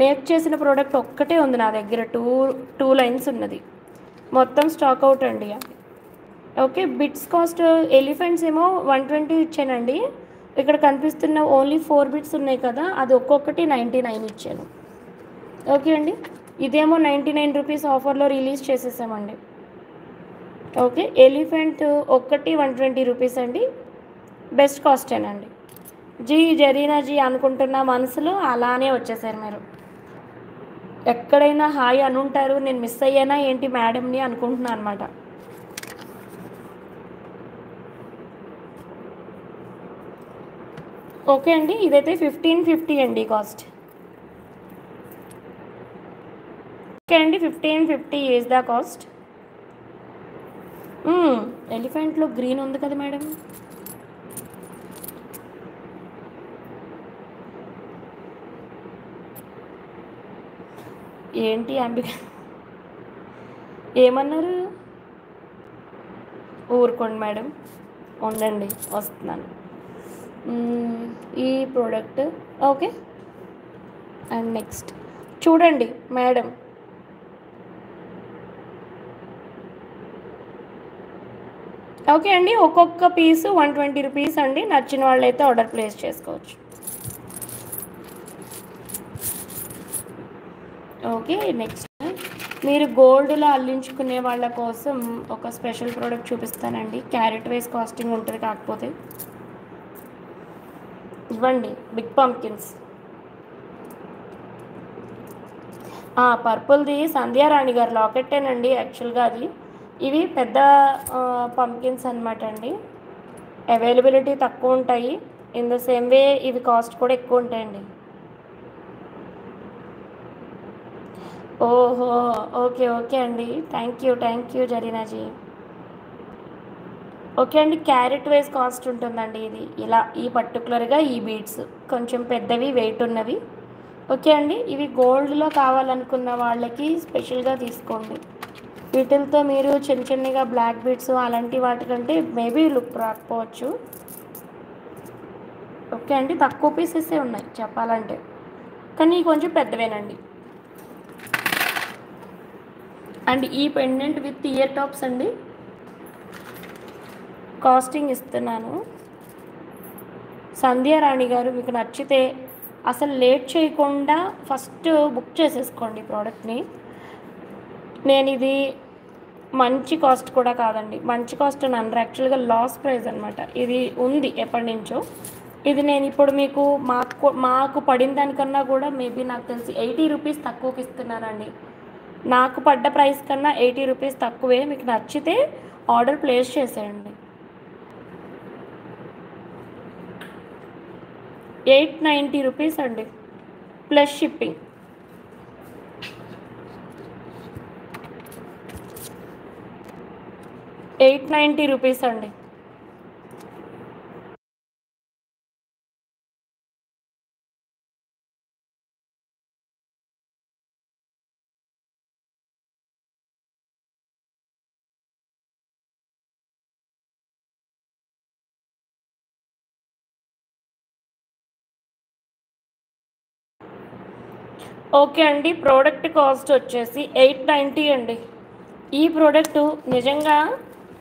మేక్ చేసిన ప్రోడక్ట్ ఒక్కటే ఉంది నా దగ్గర. 2 లైన్స్ ఉన్నది. మొత్తం స్టాక్ అవుట్ అండి అది. ఓకే. బిట్స్ కాస్ట్ ఎలిఫెంట్స్ ఏమో 120 ఇచ్చానండి. ఇక్కడ కనిపిస్తున్న ఓన్లీ 4 బిట్స్ ఉన్నాయి కదా! అది ఒక్కొక్కటి 99 ఇచ్చాను. ఓకే అండి. ఇదేమో 99 రూపీస్ ఆఫర్‌లో రిలీజ్ చేసేసామండి. ఓకే. ఎలిఫెంట్ ఒక్కటి 120 రూపీస్ అండి. బెస్ట్ కాస్టేనండి. జరీనా జీ అనుకుంటున్న మనసులో అలానే వచ్చేసారు మీరు. ఎక్కడైనా హాయ్ అనుంటారు. నేను మిస్ అయ్యానా ఏంటి మేడంని అనుకుంటున్నా అనమాట. ఓకే అండి. ఇదైతే 1550 అండి కాస్ట్. ఓకే అండి. 1550 ఈజ్ ద కాస్ట్. ఎలిఫెంట్లో గ్రీన్ ఉంది కదా మేడం. ఏంటి అంబిక ఏమన్నారు? ఊరుకోండి మేడం. ఉండండి వస్తున్నాను. ఈ ప్రోడక్ట్ ఓకే. అండ్ నెక్స్ట్ చూడండి మేడం. ఓకే అండి. ఒక్కొక్క పీసు 120 రూపీస్ అండి. నచ్చిన వాళ్ళైతే ఆర్డర్ ప్లేస్ చేసుకోవచ్చు. ఓకే. నెక్స్ట్ మీరు గోల్డ్‌లో అల్లించుకునే వాళ్ళ కోసం ఒక స్పెషల్ ప్రోడక్ట్ చూపిస్తానండి. క్యారెట్ వైస్ కాస్టింగ్ ఉంటుంది కాకపోతే. ఇవ్వండి బిగ్ పంప్కిన్స్. పర్పుల్‌ది సంధ్యారాణి గారి లాకెట్టేనండి యాక్చువల్‌గా అది. ఇవి పెద్ద పంప్కిన్స్ అనమాట అండి. అవైలబిలిటీ తక్కువ ఉంటాయి. ఇన్ ద సేమ్ వే ఇవి కాస్ట్ కూడా ఎక్కువ ఉంటాయండి. ఓహో! ఓకే. ఓకే అండి. థ్యాంక్ యూ జరీనాజీ. ఓకే అండి. క్యారెట్ వైస్ కాస్ట్ ఉంటుందండి ఇది. ఇలా ఈ పర్టికులర్‌గా ఈ బీడ్స్ కొంచెం పెద్దవి వెయిట్ ఉన్నవి. ఓకే అండి. ఇవి గోల్డ్‌లో కావాలనుకున్న వాళ్ళకి స్పెషల్‌గా తీసుకోండి. వీటిలతో మీరు చిన్న చిన్నగా బ్లాక్ బీడ్స్ అలాంటి వాటికంటే మేబీ లుక్ రాకపోవచ్చు. ఓకే అండి. తక్కువ పీసెసే ఉన్నాయి చెప్పాలంటే. కానీ కొంచెం పెద్దవేనండి. అండ్ ఈ పెండెంట్ విత్ ఇయర్ టాప్స్ అండి. కాస్టింగ్ ఇస్తున్నాను. సంధ్యారాణి గారు మీకు నచ్చితే అసలు లేట్ చేయకుండా ఫస్ట్ బుక్ చేసేసుకోండి ప్రోడక్ట్ని. నేను ఇది మంచి కాస్ట్ కూడా కాదండి. మంచి కాస్ట్ అని అనరు. యాక్చువల్‌గా లాస్ ప్రైస్ అనమాట. ఇది ఉంది ఎప్పటి నుంచో. ఇది నేను ఇప్పుడు మీకు మాకు పడిన దానికన్నా కూడా మేబీ నాకు తెలిసి 80 రూపీస్ తక్కువకి ఇస్తున్నానండి. నాకు పడ్డ ప్రైస్ కన్నా 80 రూపీస్ తక్కువే. మీకు నచ్చితే ఆర్డర్ ప్లేస్ చేసేయండి. 890 రూపీస్ అండి ప్లస్ షిప్పింగ్. రూపీస్ అండి. ఓకే అండి. ప్రోడక్ట్ కాస్ట్ వచ్చేసి 890 అండి. ఈ ప్రోడక్టు నిజంగా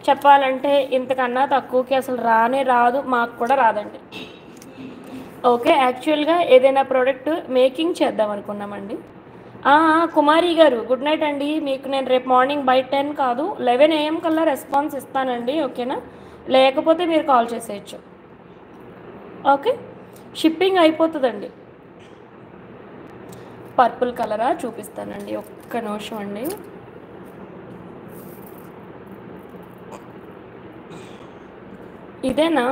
చెప్పాలంటే ఇంతకన్నా తక్కువకి అసలు రానే రాదు. మాకు కూడా రాదండి. ఓకే. యాక్చువల్‌గా ఏదైనా ప్రోడక్ట్ మేకింగ్ చేద్దాం అనుకున్నామండి. కుమారి గారు గుడ్ నైట్ అండి. మీకు నేను రేపు మార్నింగ్ బై 10 కాదు 11 AM కల్లా రెస్పాన్స్ ఇస్తానండి. ఓకేనా? లేకపోతే మీరు కాల్ చేసేయచ్చు. ఓకే. షిప్పింగ్ అయిపోతుందండి. పర్పుల్ కలరా చూపిస్తానండి, ఒక్క నిమిషం అండి. ఇదేనా?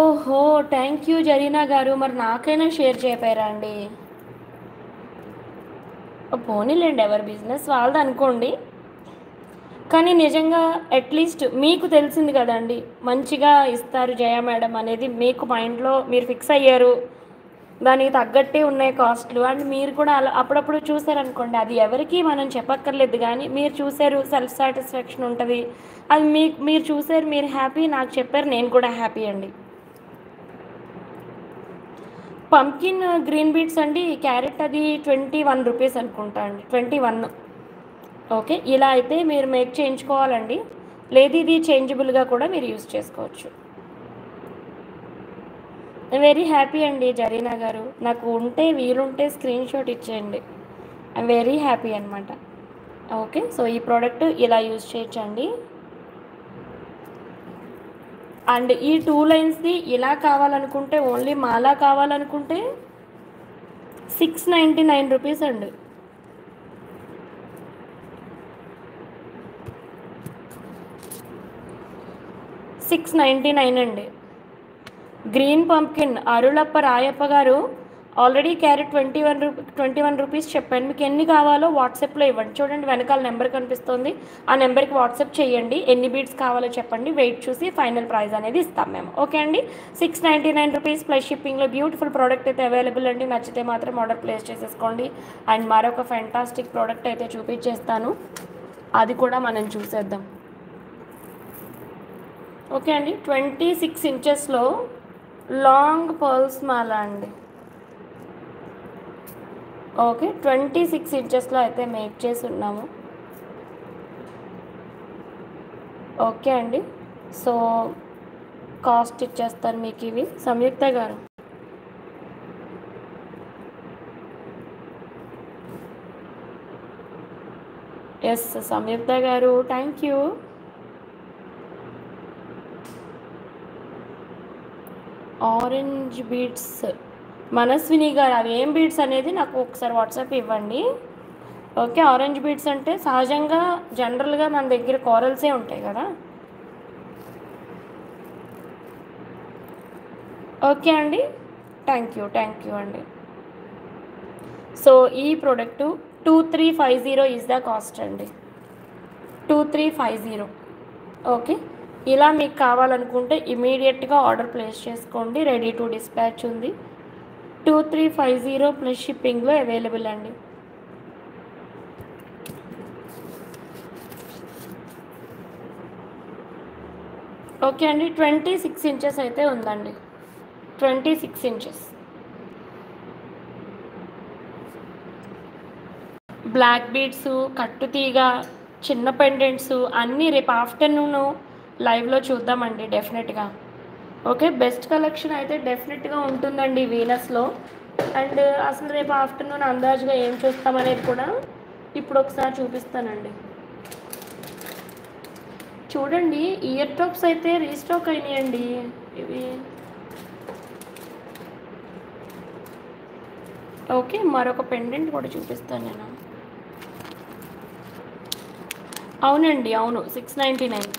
ఓహో, థ్యాంక్ యూ జరీనా గారు. మరి నాకైనా షేర్ చేయపోయారా అండి? పోనీలేండి, ఎవరి బిజినెస్ వాళ్ళది అనుకోండి. కానీ నిజంగా అట్లీస్ట్ మీకు తెలిసింది కదండి, మంచిగా ఇస్తారు జయ మేడం అనేది మీకు మైండ్లో మీరు ఫిక్స్ అయ్యారు, దానికి తగ్గట్టే ఉన్నాయి కాస్ట్లు. అండ్ మీరు కూడా అలా అప్పుడప్పుడు చూసారనుకోండి, అది ఎవరికి మనం చెప్పక్కర్లేదు, కానీ మీరు చూసారు, సెల్ఫ్ సాటిస్ఫాక్షన్ ఉంటుంది. అది మీరు చూసారు, మీరు హ్యాపీ, నాకు చెప్పారు, నేను కూడా హ్యాపీ అండి. పంకిన్ గ్రీన్ బీట్స్ అండి, క్యారెట్ అది 21 రూపీస్ అనుకుంటా అండి, 21. ఓకే, ఇలా అయితే మీరు మేక్ చేయించుకోవాలండి. లేదు ఇది చేంజబుల్గా కూడా మీరు యూస్ చేసుకోవచ్చు. వెరీ హ్యాపీ అండి జరీనా గారు, నాకు ఉంటే వీలుంటే స్క్రీన్ షాట్ ఇచ్చేయండి. ఐఎమ్ వెరీ హ్యాపీ అనమాట. ఓకే, సో ఈ ప్రోడక్ట్ ఇలా యూజ్ చేయొచ్చండి. అండ్ ఈ 2 లైన్స్ది ఇలా కావాలనుకుంటే, ఓన్లీ మాలా కావాలనుకుంటే 699 రూపీస్ అండి. 699 అండి. గ్రీన్ పంప్కిన్ అరుళప్ప రాయప్ప గారు, ఆల్రెడీ క్యారెట్ 21 రూపీస్ చెప్పాను. మీకు ఎన్ని కావాలో వాట్సాప్లో ఇవ్వండి. చూడండి వెనకాల నెంబర్ కనిపిస్తుంది, ఆ నెంబర్కి వాట్సాప్ చేయండి. ఎన్ని బీట్స్ కావాలో చెప్పండి, వెయిట్ చూసి ఫైనల్ ప్రైస్ అనేది ఇస్తాం మేము. ఓకే అండి, 699 రూపీస్ ప్లస్ షిప్పింగ్లో బ్యూటిఫుల్ ప్రోడక్ట్ అయితే అవైలబుల్ అండి. నచ్చితే మాత్రం ఆర్డర్ ప్లేస్ చేసేసుకోండి. అండ్ మరొక ఫెంటాస్టిక్ ప్రోడక్ట్ అయితే చూపించేస్తాను, అది కూడా మనం చూసేద్దాం. ఓకే అండి, 26 ఇంచెస్లో లాంగ్ పర్ల్స్ మాల అండి. ఓకే, 26 ఇంచెస్లో అయితే మేక్ చేసి ఉన్నాము. ఓకే అండి, సో కాస్ట్ ఇచ్చేస్తాను మీకు ఇవి. సంయుక్త గారు, ఎస్ సంయుక్త గారు, thank you. Orange beads Manaswini గారు, అవి ఏం బీడ్స్ అనేది నాకు ఒకసారి వాట్సాప్ ఇవ్వండి. ఓకే, ఆరెంజ్ బీడ్స్ అంటే సహజంగా జనరల్గా మన దగ్గర కోరల్సే ఉంటాయి కదా. ఓకే అండి, థ్యాంక్ యూ అండి. సో ఈ ప్రోడక్టు 2350 ఈజ్ ద కాస్ట్ అండి, 2350. ఓకే, ఇలా మీకు కావాలనుకుంటే ఇమీడియట్గా ఆర్డర్ ప్లేస్ చేసుకోండి, రెడీ టు డిస్పాచ్ ఉంది. 2350 ప్లస్ షిప్పింగ్లో అవైలబుల్ అండి. ఓకే అండి, 26 ఇంచెస్ అయితే ఉందండి, 26 ఇంచెస్. బ్లాక్ బీడ్స్, కట్టుతీగ, చిన్న పెండెంట్స్ అన్నీ రేపు ఆఫ్టర్నూన్ లైవ్లో చూద్దామండి డెఫినెట్గా. ఓకే, బెస్ట్ కలెక్షన్ అయితే డెఫినెట్గా ఉంటుందండి వీనస్లో. అండ్ అసలు రేపు ఆఫ్టర్నూన్ అందాజుగా ఏం చూస్తామనేది కూడా ఇప్పుడు ఒకసారి చూపిస్తానండి. చూడండి, ఇయర్ టాప్స్ అయితే రీస్టాక్ అయినాయండి ఇవి. ఓకే, మరొక పెండెంట్ కూడా చూపిస్తాను నేను. అవునండి, అవును, 699.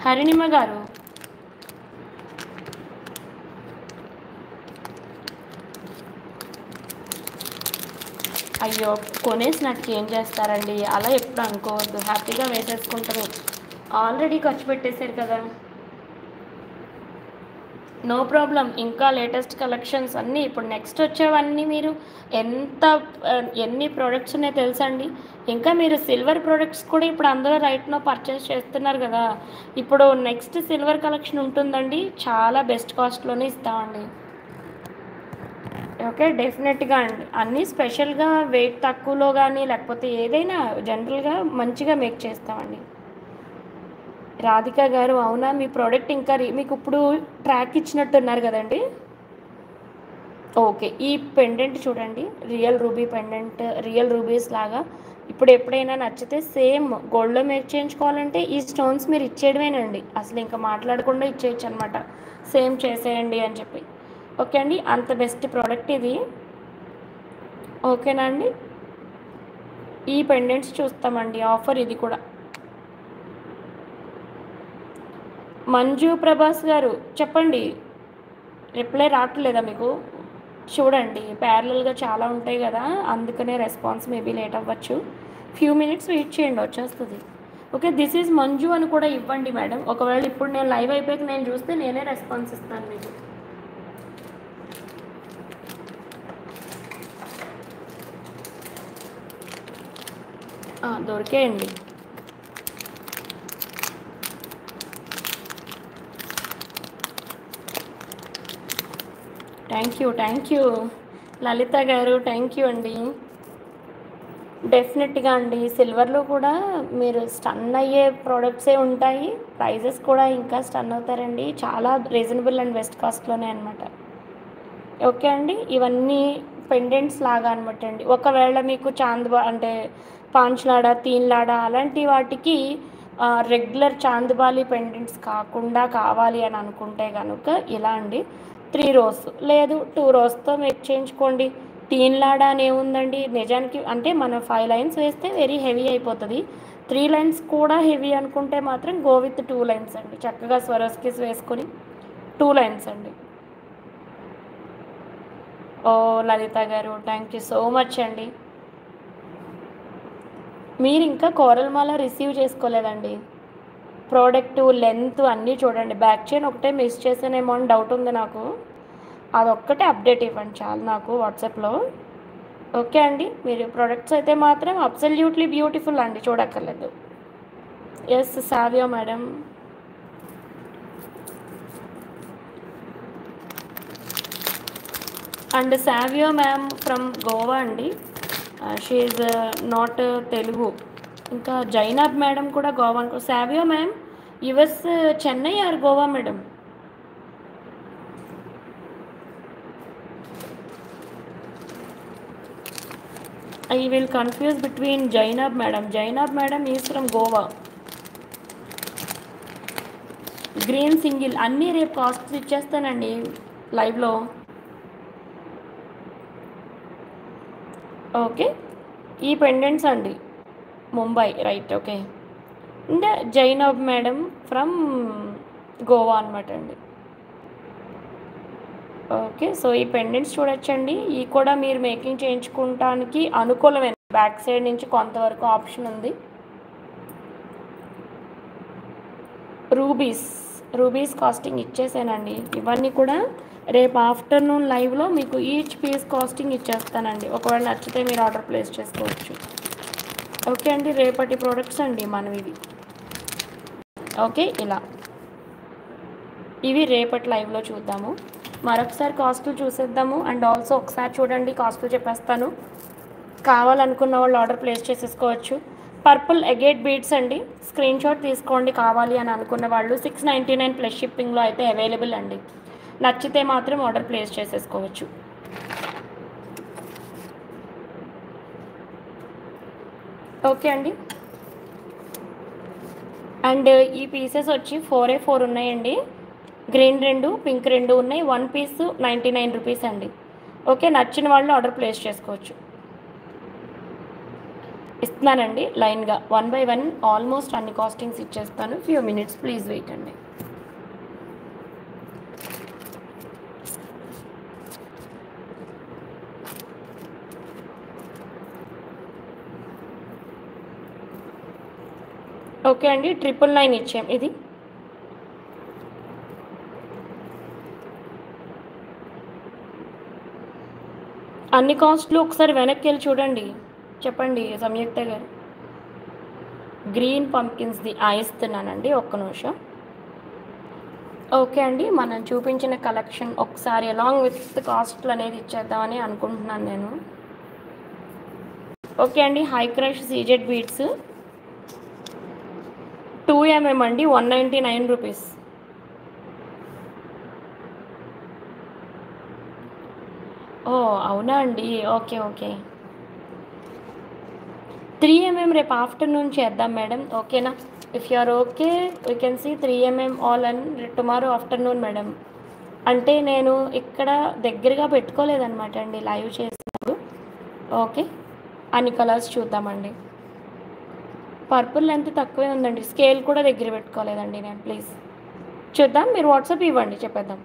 హరిణిమ గారు, అయ్యో కొనేసినట్టుకి ఏం చేస్తారండి, అలా ఎప్పుడు అనుకోవద్దు, హ్యాపీగా వేసేసుకుంటారు, ఆల్రెడీ ఖర్చు పెట్టేశారు కదా. నో ప్రాబ్లం, ఇంకా లేటెస్ట్ కలెక్షన్స్ అన్నీ ఇప్పుడు నెక్స్ట్ వచ్చేవన్నీ మీరు ఎన్ని ప్రోడక్ట్స్ ఉన్నాయో తెలుసా అండి. ఇంకా మీరు సిల్వర్ ప్రోడక్ట్స్ కూడా ఇప్పుడు అందరూ రైట్నో పర్చేస్ చేస్తున్నారు కదా. ఇప్పుడు నెక్స్ట్ సిల్వర్ కలెక్షన్ ఉంటుందండి, చాలా బెస్ట్ కాస్ట్లోనే ఇస్తామండి. ఓకే, డెఫినెట్గా అండి, అన్నీ స్పెషల్గా వెయిట్ తక్కువలో కానీ లేకపోతే ఏదైనా జనరల్గా మంచిగా మేక్ చేస్తామండి. రాధిక గారు, అవునా మీ ప్రోడక్ట్ ఇంకా మీకు ఇప్పుడు ట్రాక్ ఇచ్చినట్టున్నారు కదండి. ఓకే. ఈ పెండెంట్ చూడండి. Real ruby pendant, real rubies లాగా ఇప్పుడు ఎప్పుడైనా నచ్చితే సేమ్ గోల్డ్‌లో మీరు చేయించుకోవాలంటే ఈ స్టోన్స్ మీరు ఇచ్చేయడమేనండి. అసలు ఇంకా మాట్లాడకుండా ఇచ్చేయొచ్చనమాట. సేమ్ చేసేయండి అని చెప్పి. ఓకే అండి. అంత బెస్ట్ ప్రోడక్ట్ ఇది. ఓకేనా అండి? ఈ పెండెంట్స్ చూస్తామండి. ఆఫర్ ఇది కూడా. మంజు ప్రభాస్ గారు చెప్పండి. రిప్లై రావట్లేదా మీకు? చూడండి ప్యారలల్‌గా చాలా ఉంటాయి గదా! అందుకనే రెస్పాన్స్ మేబీ లేట్ అవ్వచ్చు. ఫ్యూ మినిట్స్ వెయిట్ చేయండి వచ్చేస్తది. ఓకే. దిస్ ఈజ్ మంజు అని కూడా ఇవ్వండి మేడం. ఒకవేళ ఇప్పుడు నేను లైవ్ అయిపోయాక నేను చూస్తే నేనే రెస్పాన్స్ ఇస్తాను మీకు. దొరికేయండి. థ్యాంక్ యూ లలిత గారు. థ్యాంక్ యూ అండి. డెఫినెట్గా అండి. సిల్వర్లో కూడా మీరు స్టన్ అయ్యే ప్రోడక్ట్సే ఉంటాయి. ప్రైజెస్ కూడా ఇంకా స్టన్ అవుతారండి. చాలా రీజనబుల్ అండ్ బెస్ట్ కాస్ట్లోనే అనమాట. ఓకే అండి. ఇవన్నీ పెండెంట్స్ లాగా అనమాట అండి. ఒకవేళ మీకు అంటే పాంచ్‌లాడా, తీన్‌లాడా అలాంటి వాటికి రెగ్యులర్ చాందిబాలి పెండెంట్స్ కాకుండా కావాలి అని అనుకుంటే గనుక ఇలా అండి 3 రోస్ లేదు 2 రోస్‌తో మీరు చేయించుకోండి. తీన్‌లాడా అని ఏముందండి నిజానికి అంటే మనం 5 లైన్స్ వేస్తే వెరీ హెవీ అయిపోతది. 3 లైన్స్ కూడా హెవీ అనుకుంటే మాత్రం గో విత్ 2 లైన్స్ అండి. చక్కగా స్వరోస్కిస్ వేసుకొని 2 లైన్స్ అండి. ఓహ్! లలిత గారు థ్యాంక్ యూ సో మచ్ అండి. మీరింకా కోరల్ మాల రిసీవ్ చేసుకోలేదండి. ప్రోడక్టు, లెంత్ అన్నీ చూడండి. బ్యాక్ చైన్ ఒకటే మిస్ చేశానేమో అని డౌట్ ఉంది నాకు. అదొక్కటే అప్డేట్ ఇవ్వండి చాలు నాకు వాట్సాప్‌లో. ఓకే అండి. మీరు ప్రొడక్ట్స్ అయితే మాత్రం అబ్సల్యూట్‌లీ బ్యూటిఫుల్ అండి చూడక్కర్లేదు. Yes Savio madam. And Savio ma'am from Goa అండి. She is not Telugu. ఇంకా జైనబ్ మేడం కూడా గోవా అనుకో. Savio ma'am US Chennai or Goa madam? I will confuse between Jainab madam. Jainab madam is from Goa. Green single అన్నీ రేపు కాస్ట్ ఇచ్చేస్తానండి లైవ్లో. ఓకే. ఈ పెండెంట్స్ అండి ముంబై రైట్ ఓకే. అంటే జైనబ్ మేడం ఫ్రమ్ గోవా అనమాట అండి. ఓకే. సో ఈ పెండెంట్స్ చూడొచ్చండి. ఈ కూడా మీరు మేకింగ్ చేయించుకోవటానికి అనుకూలమైన బ్యాక్ సైడ్ నుంచి కొంతవరకు ఆప్షన్ ఉంది. రూబీస్ కాస్టింగ్ ఇచ్చేసానండి. ఇవన్నీ కూడా రేపు ఆఫ్టర్నూన్ లైవ్లో మీకు ఈచ్ పీస్ కాస్టింగ్ ఇచ్చేస్తానండి. ఒకవేళ నచ్చితే మీరు ఆర్డర్ ప్లేస్ చేసుకోవచ్చు. ఓకే అండి. రేపటి ప్రోడక్ట్స్ అండి మనవి ఇవి. ఓకే ఇలా ఇవి రేపటి లైవ్లో చూద్దాము. మరొకసారి కాస్ట్లు చూసేద్దాము. అండ్ ఆల్సో ఒకసారి చూడండి కాస్ట్లు చెప్పేస్తాను. కావాలనుకున్న వాళ్ళు ఆర్డర్ ప్లేస్ చేసేసుకోవచ్చు. పర్పుల్ ఎగేట్ బీడ్స్ అండి. స్క్రీన్ షాట్ తీసుకోండి కావాలి అని అనుకున్న వాళ్ళు. 699 ప్లస్ షిప్పింగ్లో అయితే అవైలబుల్ అండి. నచ్చితే మాత్రం ఆర్డర్ ప్లేస్ చేసేసుకోవచ్చు. ఓకే అండి. అండ్ ఈ పీసెస్ వచ్చి 4x4 ఉన్నాయండి. గ్రీన్ 2 పింక్ 2 ఉన్నాయి. 1 పీస్ 99 రూపీస్ అండి. ఓకే. నచ్చిన వాళ్ళు ఆర్డర్ ప్లేస్ చేసుకోవచ్చు. ఇస్తున్నానండి లైన్గా 1 by 1 ఆల్మోస్ట్ అన్ని కాస్టింగ్స్ ఇచ్చేస్తాను. ఫ్యూ మినిట్స్ ప్లీజ్ వెయిట్ అండి. ఓకే అండి. 999 ఇచ్చాం ఇది. అన్ని కాస్ట్లు ఒకసారి వెనక్కి వెళ్ళి చూడండి. చెప్పండి సంయుక్త గారు. గ్రీన్ పంకిన్స్ది ఇస్తున్నానండి ఒక్క నిమిషం. ఓకే అండి. మనం చూపించిన కలెక్షన్ ఒకసారి అలాంగ్ విత్ కాస్ట్లు అనేది ఇచ్చేద్దామని అనుకుంటున్నాను నేను. ఓకే అండి. High crush CZ beads 2mm అండి 199 రూపీస్. ఓహ్! అవునా అండి? ఓకే. ఓకే. 3 ఎంఎం రేపు ఆఫ్టర్‌నూన్ చేద్దాం మేడం. ఓకేనా? If you are okay we can see 3 MM all and tomorrow afternoon madam. అంటే నేను ఇక్కడ దగ్గరగా పెట్టుకోలేదనమాట అండి లైవ్ చేసినప్పుడు. ఓకే. అన్ని కలర్స్ చూద్దామండి. పర్పుల్ లెంత్ తక్కువే ఉందండి. స్కేల్ కూడా దగ్గర పెట్టుకోలేదండి నేను ప్లీజ్. చూద్దాం. మీరు వాట్సాప్ ఇవ్వండి చెప్పేద్దాం.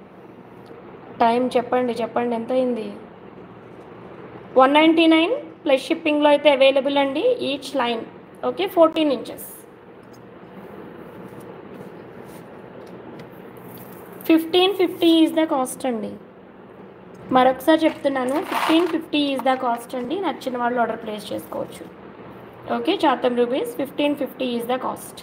టైం చెప్పండి. చెప్పండి ఎంతయింది? 199 ప్లస్ షిప్పింగ్లో అయితే అవైలబుల్ అండి each line. Okay 14 inches. 1550 is the cost అండి. మరొకసారి చెప్తున్నాను 1550 ఈజ్ ద కాస్ట్ అండి. నచ్చిన వాళ్ళు ఆర్డర్ ప్లేస్ చేసుకోవచ్చు. Okay Chatham rubies 1550 is the cost.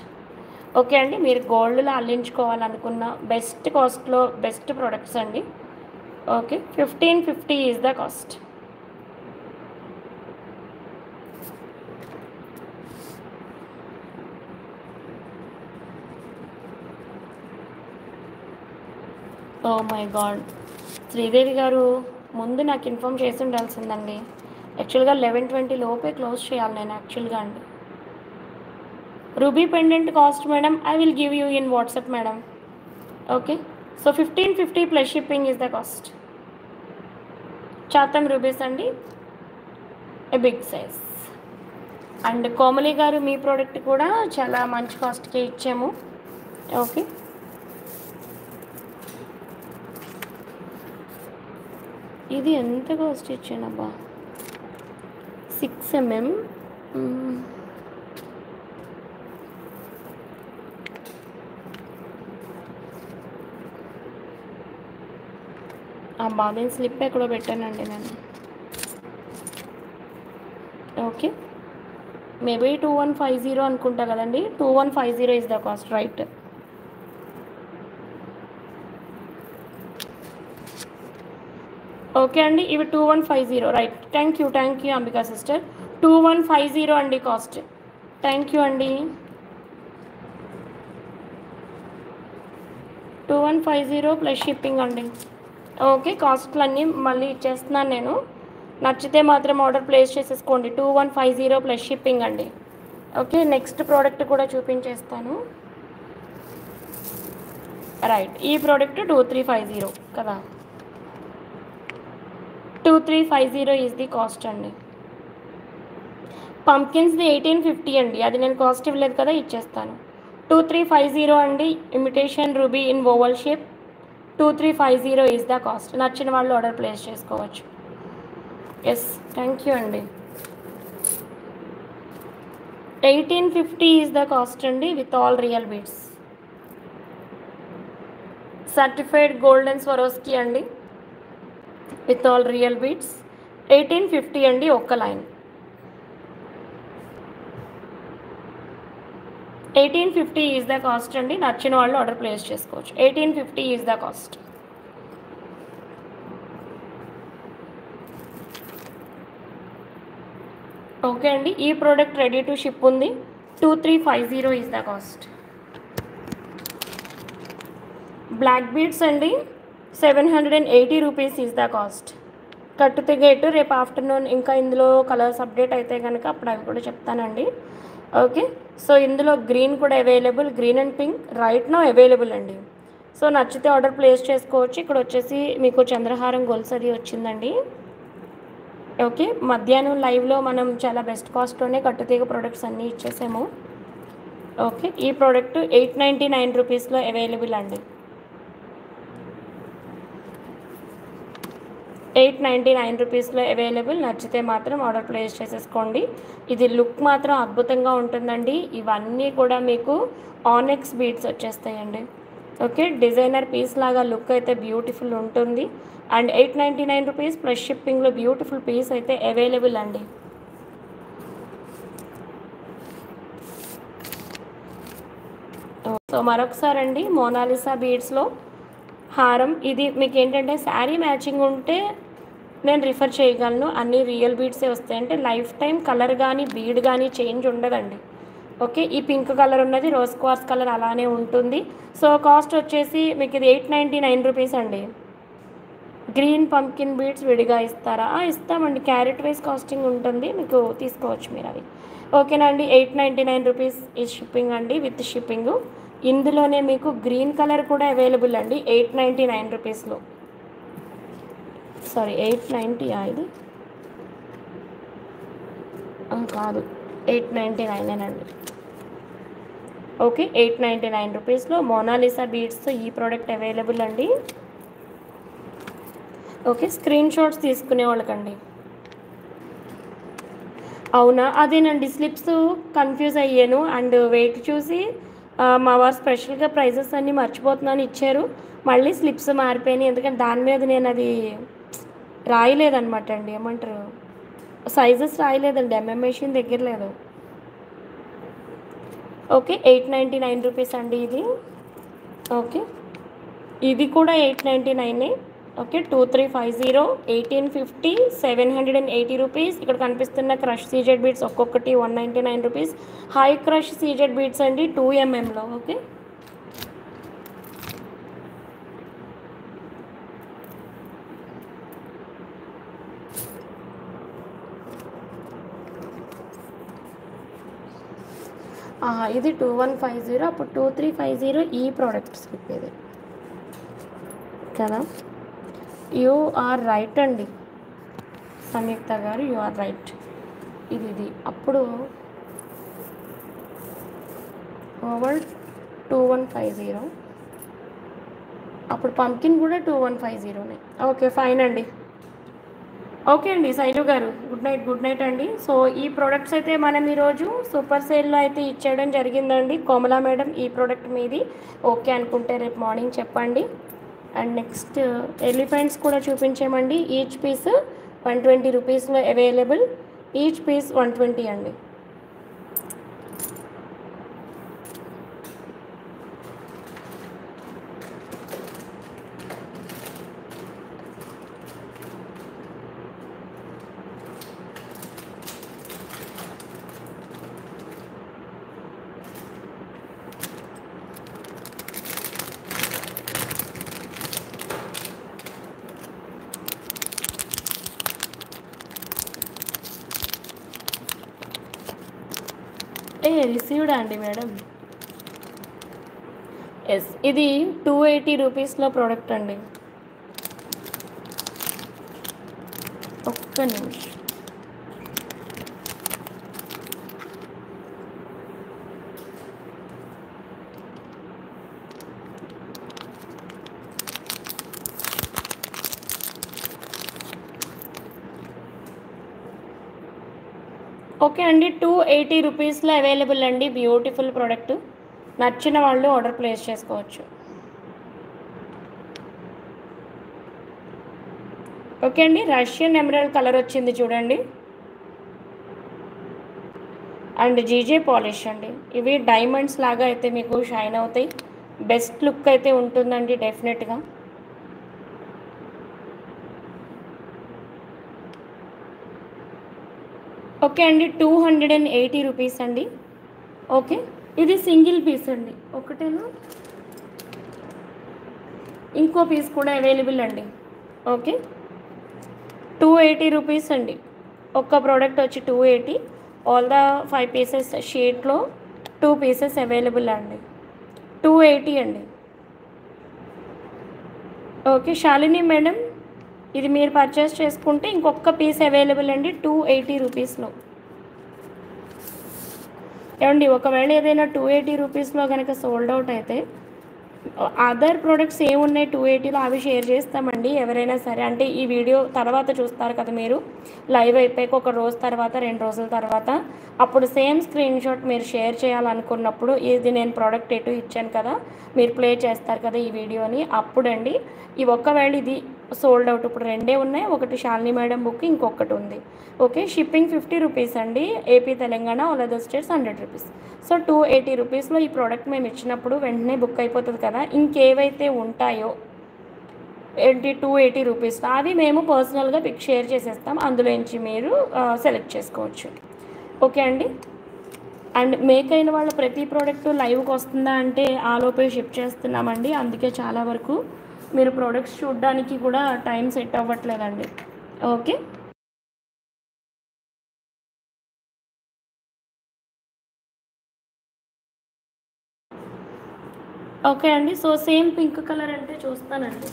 Okay అండి మీరు గోల్డ్లో అల్లించుకోవాలనుకున్న బెస్ట్ కాస్ట్లో బెస్ట్ ప్రొడక్ట్స్ అండి. Okay 1550 is the cost. Oh my god Sridevi గారు ముందు నాకు ఇన్ఫామ్ చేసి ఉండాల్సిందండి. యాక్చువల్గా 11:20 లోపే క్లోజ్ చేయాలి నేను యాక్చువల్గా అండి. Ruby pendant cost madam I will give you in WhatsApp madam. Okay so 1550 plus shipping is the cost. Chatham rubies అండి a big size. And Komali గారు మీ ప్రోడక్ట్ కూడా చాలా మంచి కాస్ట్కే ఇచ్చాము. ఓకే ఇది ఎంత కాస్ట్ ఇచ్చానబ్బా 6 ఎంఎం. అబ్బా నేను స్లిప్ ఎక్కడో పెట్టానండి నేను. ఓకే మేబీ 2150 అనుకుంటా కదండి. 2150 is the cost right. Okay అండి ఇవి 2150 right. Thank you Ambika sister. 2150 అండి కాస్ట్. థ్యాంక్ యూ అండి. 2150 ప్లస్ షిప్పింగ్ అండి. ఓకే కాస్ట్లన్నీ మళ్ళీ ఇచ్చేస్తున్నాను నేను. నచ్చితే మాత్రం ఆర్డర్ ప్లేస్ చేసేసుకోండి. 2150 ప్లస్ షిప్పింగ్ అండి. ఓకే నెక్స్ట్ ప్రోడక్ట్ కూడా చూపించేస్తాను. రైట్ ఈ ప్రోడక్ట్ 2350 కదా. 2350 ఈజ్ ది కాస్ట్ అండి. పంకిన్స్ది 1850 అండి. అది నేను కాస్ట్ ఇవ్వలేదు కదా ఇచ్చేస్తాను. 2350 అండి imitation ruby in oval shape. 2350 is the cost. నచ్చిన వాళ్ళు ఆర్డర్ ప్లేస్ చేసుకోవచ్చు. ఎస్ థ్యాంక్ యూ అండి. 1850 ఈజ్ ద కాస్ట్ అండి with all real beads. Certified golden Swarovski అండి విత్ ఆల్ రియల్ బీడ్స్. 1850 అండి ఒక్క లైన్. 1850 ఈజ్ ద కాస్ట్ అండి. నచ్చిన వాళ్ళు ఆర్డర్ ప్లేస్ చేసుకోవచ్చు. 1850 ఈజ్ ద కాస్ట్. ఓకే అండి ఈ ప్రోడక్ట్ రెడీ టు షిప్ ఉంది. 2350 is the cost. Black beads అండి 780 రూపీస్ ఈజ్ ద కాస్ట్. కట్టు తెగేటు రేపు ఆఫ్టర్నూన్ ఇంకా ఇందులో కలర్స్ అప్డేట్ అయితే కనుక అప్పుడు అవి కూడా చెప్తానండి. ఓకే సో ఇందులో గ్రీన్ కూడా available. Green and pink right no available అండి. సో నచ్చితే ఆర్డర్ ప్లేస్ చేసుకోవచ్చు. ఇక్కడ వచ్చేసి మీకు చంద్రహారం గొలుసు అది వచ్చిందండి. ఓకే మధ్యాహ్నం లైవ్లో మనం చాలా బెస్ట్ కాస్ట్లోనే కట్టుతీగ ప్రోడక్ట్స్ అన్నీ ఇచ్చేసాము. ఓకే ఈ ప్రోడక్ట్ 899 రూపీస్లో అవైలబుల్ అండి. 899 రూపీస్లో అవైలబుల్. నచ్చితే మాత్రం ఆర్డర్ ప్లేస్ చేసేసుకోండి. ఇది లుక్ మాత్రం అద్భుతంగా ఉంటుందండి. ఇవన్నీ కూడా మీకు ఆనెక్స్ బీడ్స్ వచ్చేస్తాయండి. ఓకే డిజైనర్ పీస్ లాగా లుక్ అయితే బ్యూటిఫుల్ ఉంటుంది. అండ్ 899 రూపీస్ ప్లస్ షిప్పింగ్లో బ్యూటిఫుల్ పీస్ అయితే అవైలబుల్ అండి. సో మరొకసారి అండి మోనాలిసా బీడ్స్లో హారం. ఇది మీకు ఏంటంటే శారీ మ్యాచింగ్ ఉంటే నేను రిఫర్ చేయగలను. అన్ని రియల్ బీడ్సే వస్తాయి. అంటే లైఫ్ టైం కలర్ కానీ బీడ్ కానీ చేంజ్ ఉండదండి. ఓకే ఈ పింక్ కలర్ ఉన్నది రోజ్ క్వార్ట్స్ కలర్ అలానే ఉంటుంది. సో కాస్ట్ వచ్చేసి మీకు ఇది 899 రూపీస్ అండి. గ్రీన్ పంకిన్ బీడ్స్ విడిగా ఇస్తారా? ఇస్తామండి. క్యారెట్ వైజ్ కాస్టింగ్ ఉంటుంది, మీకు తీసుకోవచ్చు మీరు అవి. ఓకేనా అండి. 899 రూపీస్ ఈ షిప్పింగ్ అండి, విత్ షిప్పింగ్. ఇందులోనే మీకు గ్రీన్ కలర్ కూడా అవైలబుల్ అండి 899 రూపీస్లో. సారీ 890 ఇది కాదు, 899 అండి. ఓకే, 899 రూపీస్లో మోనాలిసా బీడ్స్తో ఈ ప్రోడక్ట్ అవైలబుల్ అండి. ఓకే, స్క్రీన్ షాట్స్ తీసుకునే వాళ్ళకండి. అవునా, అదేనండి, స్లిప్స్ కన్ఫ్యూజ్ అయ్యాను. అండ్ వెయిట్ చూసి మా వారు స్పెషల్గా ప్రైజెస్ అన్నీ మర్చిపోతున్నాను ఇచ్చారు. మళ్ళీ స్లిప్స్ మారిపోయినాయి, ఎందుకంటే దాని మీద నేను అది రాయలేదన్నమాట అండి, ఏమంటారు, సైజెస్ రాయలేదండి, ఎంఎంఏషన్ దగ్గర లేదు. ఓకే, 899 రూపీస్ అండి ఇది. ఓకే, ఇది కూడా 899. Okay, 2350, 1850, 780 rupees. ఇక్కడ కనిపిస్తున్న క్రష్ సీజెడ్ బీడ్స్ ఒక్కొక్కటి 199 rupees. High crush CZ beads అండి 2mm. ఓకే, ఇది 2150, అప్పుడు 2350 ఈ ప్రోడక్ట్ స్లిప్ ఇది కదా. యూ ఆర్ రైట్ అండి సంయుక్త గారు, యూ ఆర్ రైట్. ఇది అప్పుడు ఓవర్ 2150, అప్పుడు పంకిన్ కూడా 2150నే. ఓకే, ఫైన్ అండి. ఓకే అండి సైలు గారు, గుడ్ నైట్ అండి. సో ఈ ప్రోడక్ట్స్ అయితే మనం ఈరోజు సూపర్ సేల్లో అయితే ఇచ్చేయడం జరిగిందండి. కోమలా మేడం, ఈ ప్రోడక్ట్ మీది ఓకే అనుకుంటే రేపు మార్నింగ్ చెప్పండి. అండ్ నెక్స్ట్ ఎలిఫెంట్స్ కూడా చూపించామండి. ఈచ్ పీస్ 120 రూపీస్లో అవైలబుల్. ఈచ్ పీస్ 120 అండి. రిసీవ్డా అండి మేడం? ఎస్, ఇది 280 రూపీస్లో ప్రోడక్ట్ అండి. ఒక్క నిమిషం. ఓకే అండి, 280 రూపీస్లో అవైలబుల్ అండి. బ్యూటిఫుల్ ప్రోడక్ట్, నచ్చిన వాళ్ళు ఆర్డర్ ప్లేస్ చేసుకోవచ్చు. ఓకే అండి, రష్యన్ ఎమరాల్డ్ కలర్ వచ్చింది చూడండి. అండ్ జీజే పాలిష్ అండి. ఇవి డైమండ్స్ లాగా అయితే మీకు షైన్ అవుతాయి. బెస్ట్ లుక్ అయితే ఉంటుందండి డెఫినెట్గా. ఓకే అండి, 280 రూపీస్ అండి. ఓకే, ఇది సింగిల్ పీస్ అండి, ఒకటేనా, ఇంకో పీస్ కూడా అవైలబుల్ అండి. ఓకే, 280 రూపీస్ అండి. ఒక్క ప్రోడక్ట్ వచ్చి 280. ఆల్ ద 5 పీసెస్ షీట్లో 2 పీసెస్ అవైలబుల్ అండి. 280 అండి. ఓకే శాలిని మేడం, ఇది మీరు పర్చేస్ చేసుకుంటే ఇంకొక పీస్ అవైలబుల్ అండి 280 రూపీస్లో. ఏమండి, ఒకవేళ ఏదైనా 280 రూపీస్లో కనుక సోల్డ్ అవుట్ అయితే అదర్ ప్రోడక్ట్స్ ఏమున్నాయి 280లో అవి షేర్ చేస్తామండి. ఎవరైనా సరే, అంటే ఈ వీడియో తర్వాత చూస్తారు కదా మీరు, లైవ్ అయిపోయాక ఒక రోజు తర్వాత 2 రోజుల తర్వాత, అప్పుడు సేమ్ స్క్రీన్ షాట్ మీరు షేర్ చేయాలనుకున్నప్పుడు ఇది నేను ప్రోడక్ట్ ఎటు ఇచ్చాను కదా, మీరు ప్లే చేస్తారు కదా ఈ వీడియోని, అప్పుడండి ఈ ఒకవేళ ఇది సోల్డ్ అవుట్, ఇప్పుడు 2 ఉన్నాయి, ఒకటి శాలిని మేడం బుక్, ఇంకొకటి ఉంది. ఓకే, షిప్పింగ్ 50 రూపీస్ అండి. AP Telangana all other states 100 rupees. So 280 రూపీస్లో ఈ ప్రోడక్ట్ మేము ఇచ్చినప్పుడు వెంటనే బుక్ అయిపోతుంది కదా. ఇంకేవైతే ఉంటాయో 280 రూపీస్ అవి మేము పర్సనల్గా పిక్ షేర్ చేసేస్తాం, అందులోంచి మీరు సెలెక్ట్ చేసుకోవచ్చు. ఓకే అండి. అండ్ మేక్ అయిన వాళ్ళ ప్రతి ప్రోడక్ట్ లైవ్కి వస్తుందా అంటే ఆలోపే షిప్ చేస్తున్నామండి, అందుకే చాలా వరకు మీరు ప్రోడక్ట్స్ చూడడానికి కూడా టైం సెట్ అవ్వట్లేదండి. ఓకే. ఓకే అండి. సో సేమ్ పింక్ కలర్ అంటే చూస్తానండి.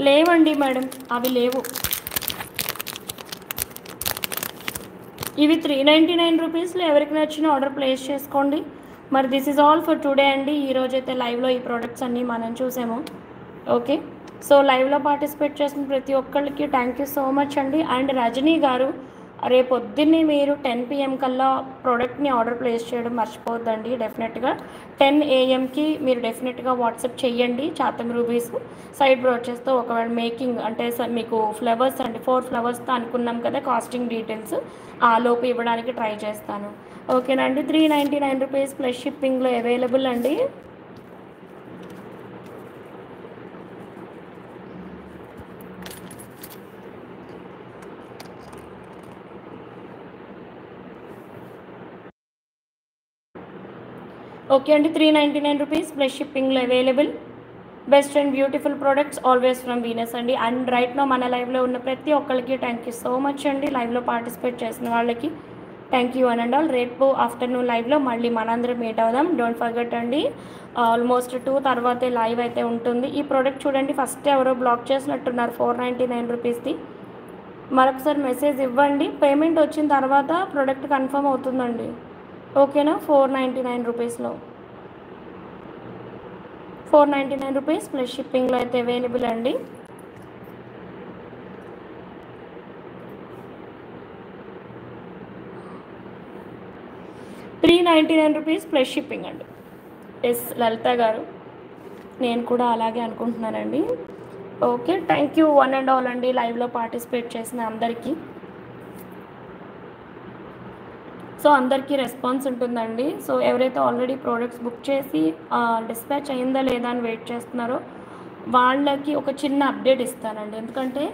లేవండి మేడం, అవి లేవు. ఇవి 399 రూపీస్లో ఎవరికి నచ్చిన ఆర్డర్ ప్లేస్ చేసుకోండి. మరి this is all for today అండి. ఈరోజైతే లైవ్లో ఈ ప్రోడక్ట్స్ అన్నీ మనం చూసాము. ఓకే. సో లైవ్లో పార్టిసిపేట్ చేసిన ప్రతి ఒక్కళ్ళకి థ్యాంక్ యూ సో మచ్ అండి. అండ్ రజనీ గారు, రేపొద్దున్నే మీరు 10 PM కల్లా ప్రోడక్ట్ని ఆర్డర్ ప్లేస్ చేయడం మర్చిపోవద్దండి. డెఫినెట్గా 10 AM మీరు డెఫినెట్గా వాట్సాప్ చేయండి. చాతం రూబీస్ సైడ్ బ్రోచెస్తో ఒకవేళ మేకింగ్ అంటే మీకు ఫ్లవర్స్ అంటే 4 ఫ్లవర్స్తో అనుకున్నాం కదా కాస్టింగ్ డీటెయిల్స్, ఆ లోపు ఇవ్వడానికి ట్రై చేస్తాను. ఓకేనండి. 399 రూపీస్ ప్లస్ షిప్పింగ్లో అవైలబుల్ అండి. ఓకే అండి. 399 రూపీస్ ప్లస్ షిప్పింగ్లో available. Best and beautiful products always from Venus అండి. అండ్ రైట్ నో మన లైవ్లో ఉన్న ప్రతి ఒక్కరికి థ్యాంక్ యూ సో మచ్ అండి. లైవ్లో పార్టిసిపేట్ చేసిన వాళ్ళకి థ్యాంక్ యూ అండ్ ఆల్. రేపు ఆఫ్టర్నూన్ లైవ్లో మళ్ళీ మనందరం మీట్ అవుదాం. డోంట్ ఫర్గెట్ అండి, ఆల్మోస్ట్ 2 తర్వాతే లైవ్ అయితే ఉంటుంది. ఈ ప్రోడక్ట్ చూడండి, ఫస్ట్ ఎవరో బ్లాక్ చేసినట్టున్నారు 499 రూపీస్ది. మరొకసారి మెసేజ్ ఇవ్వండి. పేమెంట్ వచ్చిన తర్వాత ప్రోడక్ట్ కన్ఫర్మ్ అవుతుందండి. ఓకేనా. 499 రూపీస్లో 499 రూపీస్ ప్లస్ షిప్పింగ్లో అయితే అవైలబుల్ అండి. ₹399 ప్లస్ షిప్పింగ్ అండి. ఎస్ లలిత గారు, నేను కూడా అలాగే అనుకుంటున్నానండి. Okay. Thank you one and all అండి లైవ్లో పార్టిసిపేట్ చేసిన అందరికీ. సో అందరికీ రెస్పాన్స్ ఉంటుందండి. సో ఎవరైతే ఆల్రెడీ ప్రోడక్ట్స్ బుక్ చేసి డిస్పాచ్ అయిందా లేదా అని వెయిట్ చేస్తున్నారో వాళ్ళకి ఒక చిన్న అప్డేట్ ఇస్తానండి. ఎందుకంటే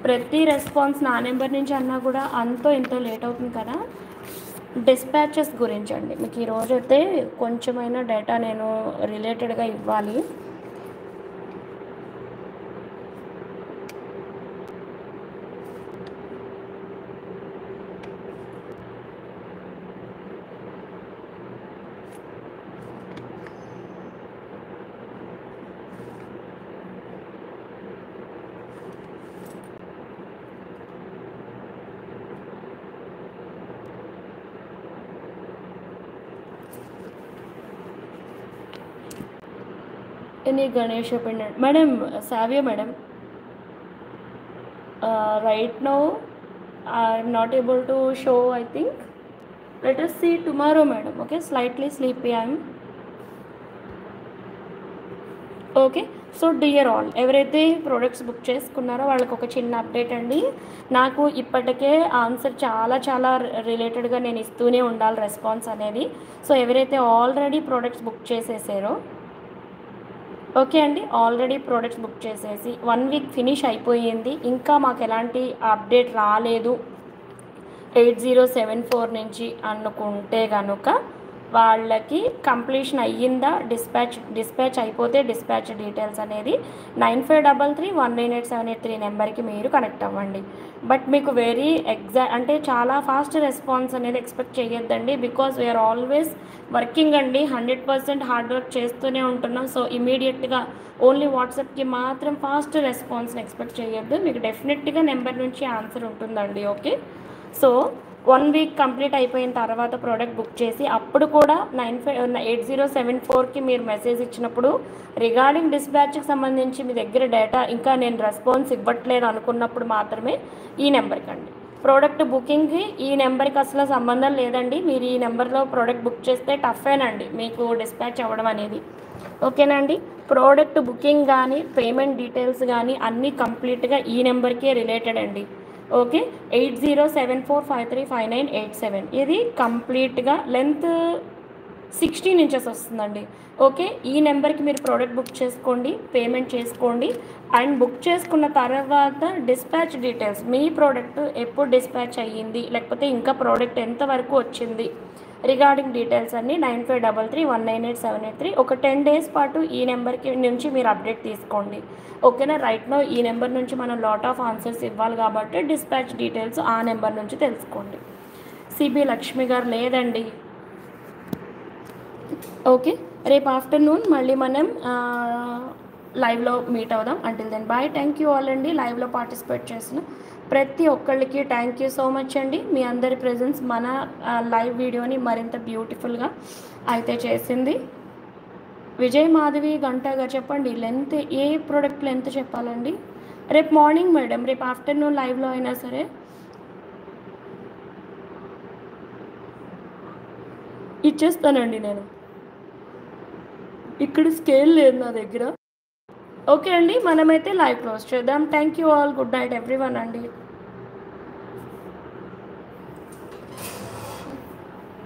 ప్రతి రెస్పాన్స్ నా నెంబర్ నుంచి అన్నా కూడా అంతో ఇంతో లేట్ అవుతుంది కదా. డిస్పాచెస్ గురించి అండి మీకు ఈరోజైతే కొంచెమైనా డేటా నేను రిలేటెడ్గా ఇవ్వాలి. Any Ganesh pendant, madam, Savia madam. Right now, I'm not able to show. I think. Let us see tomorrow, madam. Okay, slightly sleepy I am. Okay. So dear all, ఎవరైతే products book చేసుకున్నారో వాళ్ళకి ఒక చిన్న update అండి. నాకు ఇప్పటికే answer చాలా రిలేటెడ్గా నేను ఇస్తూనే ఉండాలి రెస్పాన్స్ అనేది. సో ఎవరైతే ఆల్రెడీ ప్రోడక్ట్స్ బుక్ చేసేసారో, ఓకే అండి, ఆల్రెడీ ప్రోడక్ట్స్ బుక్ చేసేసి 1 వీక్ ఫినిష్ అయిపోయింది, ఇంకా మాకు ఎలాంటి అప్డేట్ రాలేదు 8074 నుంచి అనుకుంటే కనుక వాళ్ళకి కంప్లీషన్ అయ్యిందా, డిస్పాచ్ అయిపోతే డిస్పాచ్ డీటెయిల్స్ అనేది 9533198783 నెంబర్కి మీరు కనెక్ట్ అవ్వండి. బట్ మీకు వెరీ అంటే చాలా ఫాస్ట్ రెస్పాన్స్ అనేది ఎక్స్పెక్ట్ చేయొద్దండి. బికాజ్ వీఆర్ ఆల్వేస్ వర్కింగ్ అండి, 100% హార్డ్ వర్క్ చేస్తూనే ఉంటున్నాం. సో ఇమీడియట్గా ఓన్లీ వాట్సాప్కి మాత్రం ఫాస్ట్ రెస్పాన్స్ని ఎక్స్పెక్ట్ చేయొద్దు. మీకు డెఫినెట్గా నెంబర్ నుంచి ఆన్సర్ ఉంటుందండి. ఓకే. సో 1 వీక్ కంప్లీట్ అయిపోయిన తర్వాత ప్రోడక్ట్ బుక్ చేసి అప్పుడు కూడా 8074కి మీరు మెసేజ్ ఇచ్చినప్పుడు రిగార్డింగ్ డిస్పాచ్కి సంబంధించి మీ దగ్గర డేటా ఇంకా నేను రెస్పాన్స్ ఇవ్వట్లేదు అనుకున్నప్పుడు మాత్రమే ఈ నెంబర్కి అండి. ప్రోడక్ట్ బుకింగ్కి ఈ నెంబర్కి అసలు సంబంధం లేదండి. మీరు ఈ నెంబర్లో ప్రోడక్ట్ బుక్ చేస్తే టఫేనండి మీకు డిస్పాచ్ అవ్వడం అనేది. ఓకేనండి. ప్రోడక్ట్ బుకింగ్ కానీ పేమెంట్ డీటెయిల్స్ కానీ అన్నీ కంప్లీట్గా ఈ నెంబర్కే రిలేటెడ్ అండి. ఓకే. 8074535987 ఇది కంప్లీట్గా లెంత్ 16 ఇంచెస్ వస్తుందండి. ఓకే, ఈ నెంబర్కి మీరు ప్రోడక్ట్ బుక్ చేసుకోండి, పేమెంట్ చేసుకోండి. అండ్ బుక్ చేసుకున్న తర్వాత డిస్పాచ్ డీటెయిల్స్, మీ ప్రోడక్ట్ ఎప్పుడు డిస్పాచ్ అయ్యింది, లేకపోతే ఇంకా ప్రోడక్ట్ ఎంతవరకు వచ్చింది, రిగార్డింగ్ డీటెయిల్స్ అన్నీ 9533198783 ఒక 10 డేస్ పాటు ఈ నెంబర్కి నుంచి మీరు అప్డేట్ తీసుకోండి. ఓకేనా. రైట్ నో ఈ నెంబర్ నుంచి మనం లాట్ ఆఫ్ ఆన్సర్స్ ఇవ్వాలి కాబట్టి డిస్పాచ్ డీటెయిల్స్ ఆ నెంబర్ నుంచి తెలుసుకోండి. సిబి లక్ష్మి గారు లేదండి. ఓకే, రేపు ఆఫ్టర్నూన్ మళ్ళీ మనం లైవ్లో మీట్ అవుదాం. Until then bye. Thank you all అండి. లైవ్లో పార్టిసిపేట్ చేసిన ప్రతి ఒక్కళ్ళకి థ్యాంక్ యూ సో మచ్ అండి. మీ అందరి ప్రెజెన్స్ మన లైవ్ వీడియోని మరింత బ్యూటిఫుల్గా అయితే చేసింది. విజయ్ మాధవి గంటగా చెప్పండి, లెంత్ ఏ ప్రోడక్ట్ లెంత్ చెప్పాలండి? రేపు మార్నింగ్ మేడం, రేపు ఆఫ్టర్నూన్ లైవ్లో అయినా సరే ఇచ్చేస్తానండి. నేను ఇక్కడ స్కేల్ లేదు నా దగ్గర. ఓకే అండి, మనమైతే లైవ్ క్లోజ్ చేద్దాం. Thank you all. Good night everyone అండి.